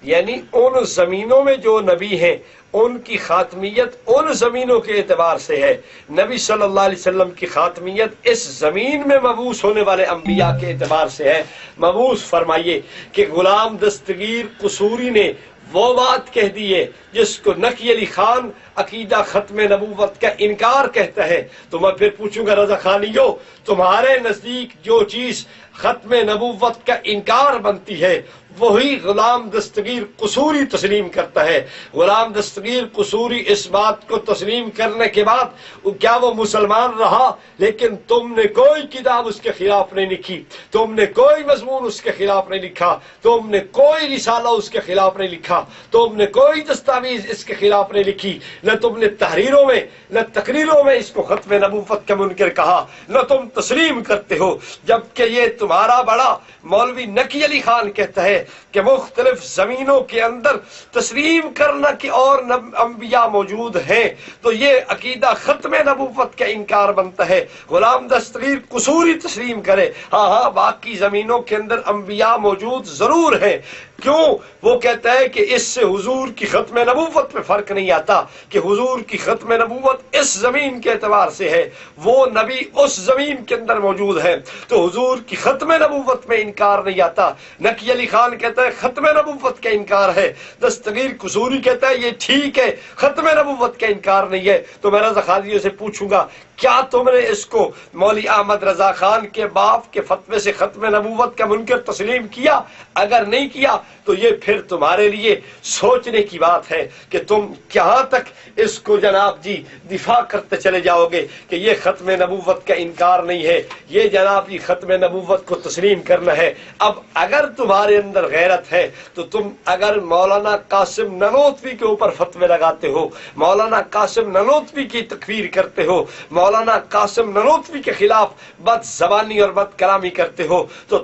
یعنی ان زمینوں میں جو نبی ہیں ان کی خاتمیت ان زمینوں کے اعتبار سے ہے۔ نبی صلی اللہ علیہ وسلم کی خاتمیت اس زمین میں مبعوث ہونے والے انبیاء کے اعتبار سے ہے۔ مبعوث فرمائیے کہ غلام دستگیر قصوری نے وہ بات کہہ دی ہے جس کو نقی علی خان عقیدہ ختم نبوت کا انکار کہتا ہے۔ تو میں پھر پوچھوں گا رضا خانیو، تمہارے نزدیک جو چیز ختم نبوت کا انکار بنتی ہے وہی غلام دستگیر قصوری تسلیم کرتا ہے۔ غلام دستگیر قصوری اس بات کو تسلیم کرنے کے بعد کیا وہ مسلمان رہا؟ لیکن تم نے کوئی کتاب اس کے خلاف نہیں لکھی، تم نے کوئی مضمون اس کے خلاف نہیں لکھا، تم نے کوئی رسالہ اس کے خلاف نہیں لکھا، تم نے کوئی دستاویز اس کے خلاف نہیں لکھی، نہ تم نے تحریروں میں نہ تقریروں میں اس کو ختم نبوت کا منکر کہا، نہ تم تسلیم کرتے ہو، جبکہ یہ تمہارا بڑا مولوی نقی علی خان کہتا ہے کہ مختلف زمینوں کے اندر تسلیم کرنا کہ اور انبیاء موجود ہیں تو یہ عقیدہ ختم نبوت کا انکار بنتا ہے۔ غلام دستگیر قصوری تسلیم کرے ہاں باقی زمینوں کے اندر انبیاء موجود ضرور ہیں، کیوں؟ وہ کہتا ہے کہ اس سے حضور کی ختم نبوت میں فرق نہیں آتا کہ حضور کی ختم نبوت اس زمین کے اعتبار سے ہے، وہ نبی اس زمین کے اندر موجود ہے تو حضور کی ختم نبوت میں انکار نہیں آتا۔ نقی علی خان کہتا ہے ختم نبوت کا انکار ہے، دستگیر قصوری کہتا ہے یہ ٹھیک ہے ختم نبوت کا انکار نہیں ہے۔ تو میں رضا خانیوں سے پوچھوں گا کیا تم نے اس کو مولوی احمد رضا خان کے باپ کے فتوے سے ختم نبوت کا منکر تسلیم کیا؟ اگر نہیں کیا تو یہ پھر تمہارے لیے سوچنے کی بات ہے کہ تم کہاں تک اس کو جناب جی دفاع کرتے چلے جاؤ گے کہ یہ ختم نبوت کا انکار نہیں ہے، یہ جناب جی ختم نبوت کو تسلیم کرنا ہے۔ اب اگر تمہارے اندر غیرت ہے تو تم اگر مولانا قاسم نانوتوی کے اوپر فتوے لگاتے ہو، مولانا قاسم نانوتوی کی تکفیر کرتے ہو، مولانا قاسم نانوتوی کے خلاف بد زبانی اور بد کلامی کرتے ہو تو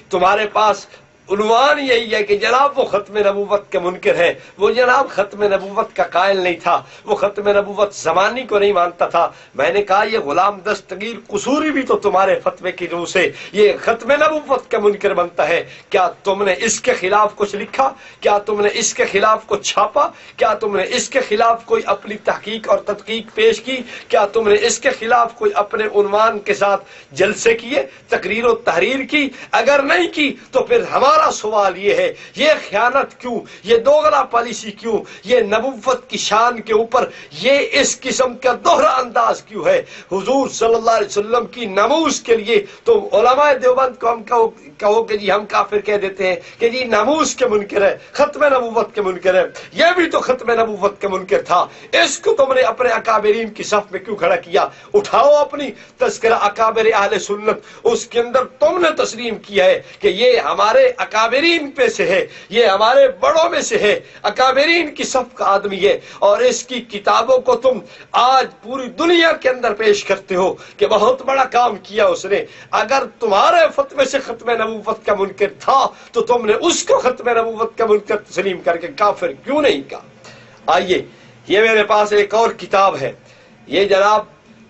تمہارے پاس عنوان یہی ہے کہ جناب وہ ختم نبوت کے منکر ہے، وہ جناب ختم نبوت کا قائل نہیں تھا، وہ ختم نبوت زمانی کو نہیں مانتا تھا۔ میں نے کہا یہ غلام دستگیر قصوری بھی تو تمہارے فتوے کی روح سے یہ ختم نبوت کا منکر بنتا ہے۔ کیا تم نے اس کے خلاف کچھ لکھا؟ کیا تم نے اس کے خلاف کچھ چھاپا؟ کیا تم نے اس کے خلاف کوئی اپنی تحقیق اور تدقیق پیش کی؟ کیا تم نے اس کے خلاف کوئی اپنے عنوان کے ساتھ جلسے کیے، تقریر و تحریر کی؟ اگر نہیں کی تو پھر ہمارا سوال یہ ہے، یہ خیانت کیوں، یہ دوغلا پالیسی کیوں، یہ نبوت کی شان کے اوپر یہ اس قسم کا دوہرا انداز کیوں ہے؟ حضور صلی اللہ علیہ وسلم کی ناموس کے لیے تو علماء دیوبند کو ہم کہو کہ جی ہم کافر کہہ دیتے ہیں کہ جی ناموس کے منکر ہے، ختم نبوت کے منکر ہے۔ یہ بھی تو ختم نبوت کے منکر تھا، اس کو تم نے اپنے اکابرین کی صف میں کیوں کھڑا کیا؟ اٹھاؤ اپنی تذکرہ اکابر اہل سنت، اس کے اندر تم نے تسلیم کیا ہے کہ یہ ہمارے اکابرین پہ سے ہے، یہ ہمارے بڑوں میں سے ہے، اکابرین کی صف کا آدمی ہے، اور اس کی کتابوں کو تم آج پوری دنیا کے اندر پیش کرتے ہو کہ بہت بڑا کام کیا اس نے۔ اگر تمہارے فتوے سے ختم نبوت کا منکر تھا تو تم نے اس کو ختم نبوت کا منکر تسلیم کر کے کافر کیوں نہیں کہا؟ آئیے، یہ میرے پاس ایک اور کتاب ہے، یہ جناب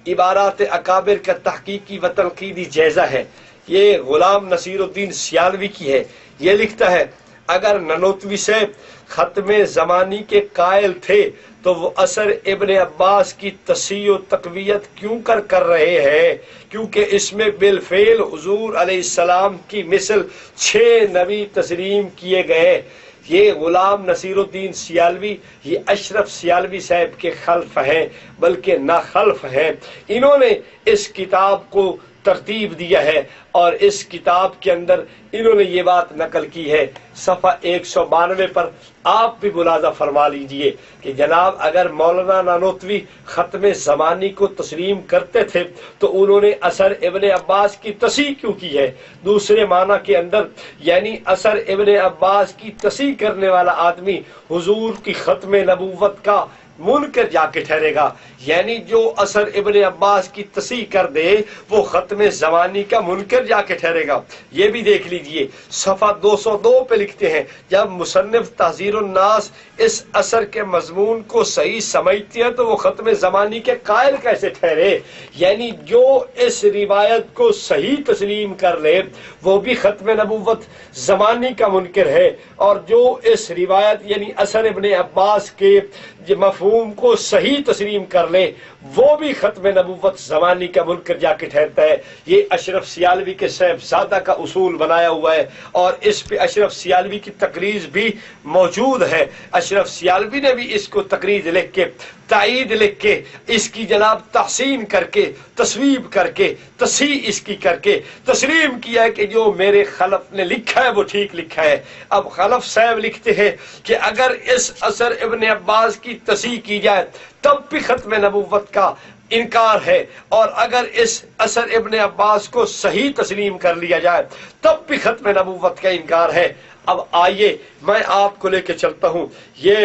عبارات اکابر کا تحقیقی و تنقیدی جائزہ ہے، یہ غلام نصیر الدین سیالوی کی ہے۔ یہ لکھتا ہے اگر نانوتوی صاحب ختم زمانی کے قائل تھے تو وہ اثر ابن عباس کی تصحیح و تقویت کیوں کر رہے ہیں؟ کیونکہ اس میں بالفعل حضور علیہ السلام کی مثل 6 نبی تسلیم کیے گئے۔ یہ غلام نصیر الدین سیالوی یہ اشرف سیالوی صاحب کے خلف ہیں، بلکہ نہ خلف ہیں۔ انہوں نے اس کتاب کو ترتیب دیا ہے اور اس کتاب کے اندر انہوں نے یہ بات نقل کی ہے، صفحہ 192 پر آپ بھی ملاحظہ فرما لیجئے کہ جناب اگر مولانا نانوتوی ختم زمانی کو تسلیم کرتے تھے تو انہوں نے اثر ابن عباس کی تصحیح کیوں کی ہے؟ دوسرے معنی کے اندر یعنی اثر ابن عباس کی تصحیح کرنے والا آدمی حضور کی ختم نبوت کا منکر جا کے ٹھہرے گا، یعنی جو اثر ابن عباس کی تصحیح کر دے وہ ختم زمانی کا منکر جا کے ٹھہرے گا۔ یہ بھی دیکھ لیجئے صفحہ 202 پہ لکھتے ہیں جب مصنف تحذیر الناس اس اثر کے مضمون کو صحیح سمجھتے ہیں تو وہ ختم زمانی کے قائل کیسے ٹھہرے؟ یعنی جو اس روایت کو صحیح تسلیم کر لے وہ بھی ختم نبوت زمانی کا منکر ہے، اور جو اس روایت یعنی اثر ابن عباس کے مفہوم کو صحیح تسلیم کر لے وہ بھی ختم نبوت زمانی کا منکر جا کے ٹھہرتا ہے۔ یہ اشرف سیالوی کے صاحبزادہ کا اصول بنایا ہوا ہے، اور اس پہ اشرف سیالوی کی تقریر بھی موجود ہے۔ اشرف سیالوی نے بھی اس کو تقریر لکھ کے تائید لکھ کے اس کی جناب تحسین کر کے تصویب کر کے تصحیح اس کی کر کے تسلیم کیا ہے کہ جو میرے خلف نے لکھا ہے وہ ٹھیک لکھا ہے۔ اب خلف صاحب لکھتے ہیں کہ اگر اس اثر ابن عباس کی تصحیح کی جائے تب بھی ختم نبوت کا انکار ہے، اور اگر اس اثر ابن عباس کو صحیح تسلیم کر لیا جائے تب بھی ختم نبوت کا انکار ہے۔ اب آئیے میں آپ کو لے کے چلتا ہوں، یہ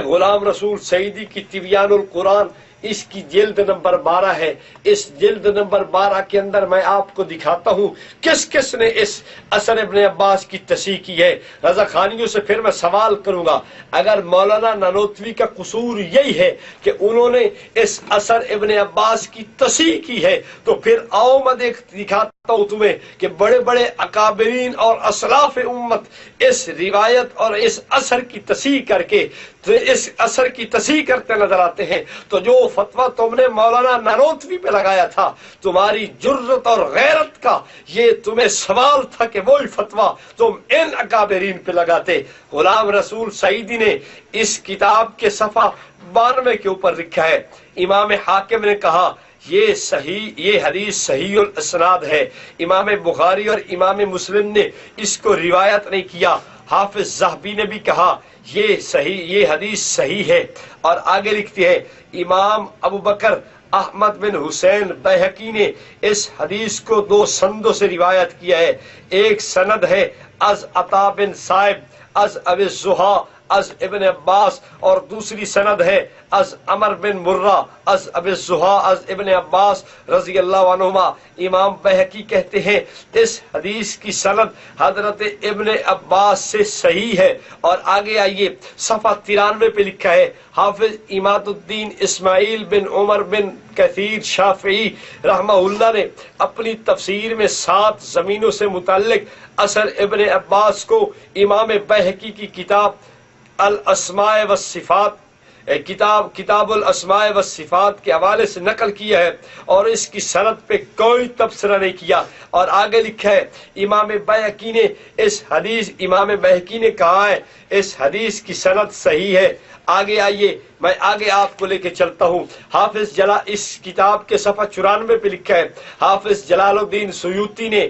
غلام رسول سعیدی کی تبیان القرآن اس کی جلد نمبر 12 ہے۔ اس جلد نمبر 12 کے اندر میں آپ کو دکھاتا ہوں کس کس نے اس اثر ابن عباس کی تصحیح کی ہے۔ رضا خانیوں سے پھر میں سوال کروں گا، اگر مولانا نانوتوی کا قصور یہی ہے کہ انہوں نے اس اثر ابن عباس کی تصحیح کی ہے تو پھر آؤ میں دکھاتا ہوں تمہیں کہ بڑے بڑے اکابرین اور اسلاف امت اس روایت اور اس اثر کی تصحیح کر کے اس اثر کی تصحیح کرتے نظر آتے ہیں۔ تو جو فتویٰ تم نے مولانا نانوتوی پہ لگایا تھا، تمہاری جرت اور غیرت کا یہ تمہیں سوال تھا کہ وہی فتویٰ تم ان اکابرین پہ لگاتے۔ غلام رسول سعیدی نے اس کتاب کے صفحہ 92 کے اوپر لکھا ہے، امام حاکم نے کہا یہ حدیث صحیح الاسناد ہے۔ امام بخاری اور امام مسلم نے اس کو روایت نہیں کیا۔ حافظ ذہبی نے بھی کہا یہ حدیث صحیح ہے، اور آگے لکھتی ہے امام ابو بکر احمد بن حسین بیہقی نے اس حدیث کو 2 سندوں سے روایت کیا ہے۔ ایک سند ہے از عطا بن صائب از ابی الزحا از ابن عباس، اور دوسری سند ہے از عمر بن مرہ از ابی الزحا از ابن عباس رضی اللہ عنہما۔ امام بہقی کہتے ہیں اس حدیث کی سند حضرت ابن عباس سے صحیح ہے۔ اور آگے آئیے، صفحہ 93 پہ لکھا ہے، حافظ اماد الدین اسماعیل بن عمر بن کثیر شافعی رحمہ اللہ نے اپنی تفسیر میں 7 زمینوں سے متعلق اثر ابن عباس کو امام بہقی کی کتاب الاسماء والصفات کتاب الاسماء والصفات کے حوالے سے نقل کیا ہے، اور اس کی سند پہ کوئی تبصرہ نہیں کیا۔ اور آگے لکھا ہے امام بہقی نے کہا ہے اس حدیث کی سند صحیح ہے۔ آگے آئیے، میں آگے آپ کو لے کے چلتا ہوں۔ اس کتاب کے صفحہ 94 پہ لکھا ہے، حافظ جلال الدین سیوطی نے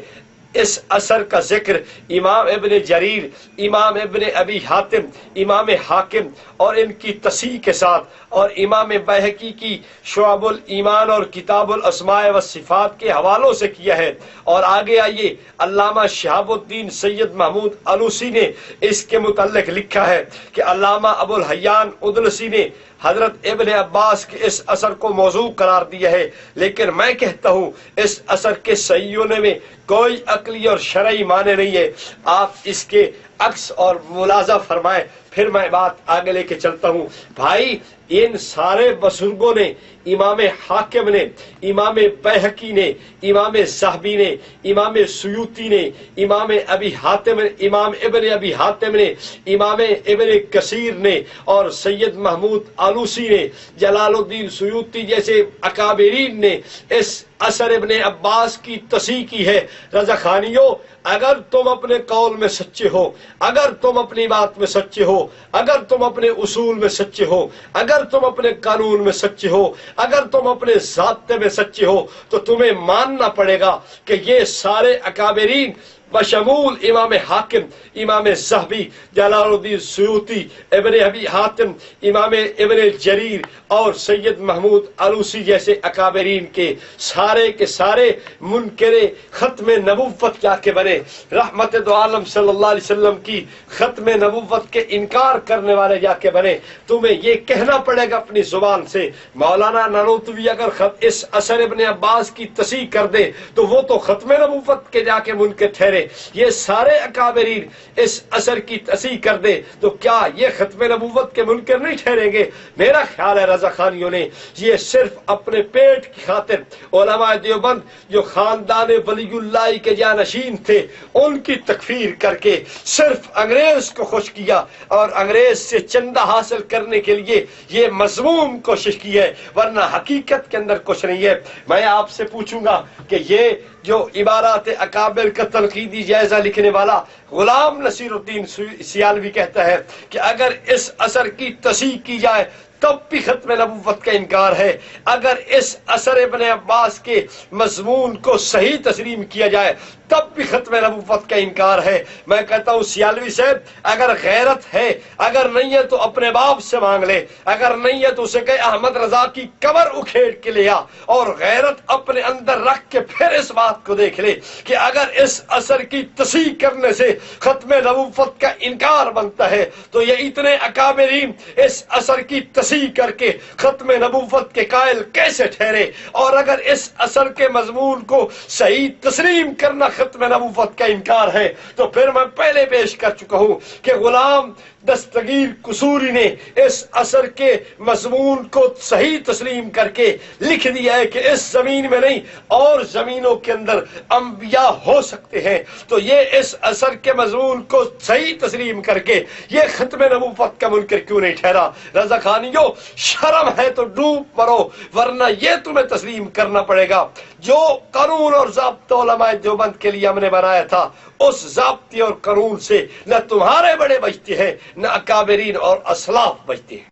اس اثر کا ذکر امام ابن جریر، امام ابن ابی حاتم، امام حاکم اور ان کی تصحیح کے ساتھ، اور امام بہقی کی شعب الایمان اور کتاب الاسماء والصفات کے حوالوں سے کیا ہے۔ اور آگے آئیے، علامہ شہاب الدین سید محمود علوسی نے اس کے متعلق لکھا ہے کہ علامہ ابو الحیان ادلسی نے حضرت ابن عباس کے اس اثر کو موضوع قرار دیا ہے، لیکن میں کہتا ہوں اس اثر کے صحیح ہونے میں کوئی عقلی اور شرعی معنی نہیں ہے۔ آپ اس کے عکس اور ملاحظہ فرمائیں، پھر میں بات آگے لے کے چلتا ہوں۔ بھائی، ان سارے بزرگوں نے، امام حاکم نے، امام بہقی نے، امام ذہبی نے، امام سیوطی نے، امام امام ابن ابی حاتم نے، امام ابن کثیر نے اور سید محمود علوسی نے، جلال الدین سیوطی جیسے اکابرین نے اس اثر ابن عباس کی تصحیح کی ہے۔ رضا خانیوں، اگر تم اپنے قول میں سچے ہو، اگر تم اپنی بات میں سچے ہو، اگر تم اپنے اصول میں سچے ہو، اگر تم اپنے قانون میں سچے ہو، اگر تم اپنے ضابطے میں سچے ہو، تو تمہیں ماننا پڑے گا کہ یہ سارے اکابرین بشمول امام حاکم، امام ذہبی، جلال الدین سیوطی، ابن ابی حاتم، امام ابن جریر اور سید محمود علوسی جیسے اکابرین کے سارے منکر ختم نبوت جا کے بنے، رحمت دو عالم صلی اللہ علیہ وسلم کی ختم نبوت کے انکار کرنے والے جا کے بنے۔ تمہیں یہ کہنا پڑے گا اپنی زبان سے، مولانا نانوتوی اگر اس اثر ابن عباس کی تصحیح کر دے تو وہ تو ختم نبوت کے جا کے منکر ٹھہرے۔ یہ سارے اکابرین اس اثر کی تصحیح کر دے تو کیا یہ ختم نبوت کے منکر نہیں ٹھہریں گے؟ میرا خیال ہے رضا خانیوں نے یہ صرف اپنے پیٹ کی خاطر علماء دیوبند جو خاندان ولی اللہ کے جانشین تھے ان کی تکفیر کر کے صرف انگریز کو خوش کیا اور انگریز سے چندہ حاصل کرنے کے لیے یہ مذموم کوشش کی ہے، ورنہ حقیقت کے اندر کچھ نہیں ہے۔ میں آپ سے پوچھوں گا کہ یہ جو عبارات اکابر کا تنقیدی جائزہ لکھنے والا غلام نصیر الدین سیالوی کہتا ہے کہ اگر اس اثر کی تصحیح کی جائے تب بھی ختم نبوت کا انکار ہے، اگر اس اثر ابن عباس کے مضمون کو صحیح تسلیم کیا جائے تب بھی ختم نبوت کا انکار ہے۔ میں کہتا ہوں سیالوی صاحب، اگر غیرت ہے، اگر نہیں ہے تو اپنے باپ سے مانگ لے، اگر نہیں ہے تو اسے کہے احمد رضا کی قبر اکھیڑ کے لیا، اور غیرت اپنے اندر رکھ کے پھر اس بات کو دیکھ لے کہ اگر اس اثر کی تصحیح کرنے سے ختم نبوت کا انکار بنتا ہے تو یہ اتنے اکابرین اس اثر کی تصحیح کر کے ختم نبوت کے قائل کیسے ٹھہرے؟ اور اگر اس اثر کے مضمون کو صحیح تسلیم کرنا ختم نبوت کا انکار ہے تو پھر میں پہلے پیش کر چکا ہوں کہ غلام دستگیر قصوری نے اس اثر کے مضمون کو صحیح تسلیم کر کے لکھ دیا ہے کہ اس زمین میں نہیں اور زمینوں کے اندر انبیاء ہو سکتے ہیں، تو یہ اس اثر کے مضمون کو صحیح تسلیم کر کے یہ ختم نبوت کا منکر کیوں نہیں ٹھہرا؟ رضا خانیوں، شرم ہے تو ڈوب مرو، ورنہ یہ تمہیں تسلیم کرنا پڑے گا جو قانون اور ضابطہ علماء دیوبند کے لیے ہم نے بنایا تھا، اس ضابطے اور قانون سے نہ تمہارے بڑے بچتے ہیں نہ اکابرین اور اسلاف بچتے ہیں۔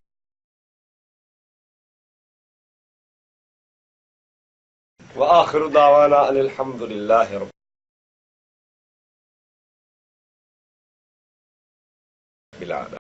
وآخر دعوانا ان الحمد للہ رب العالمین۔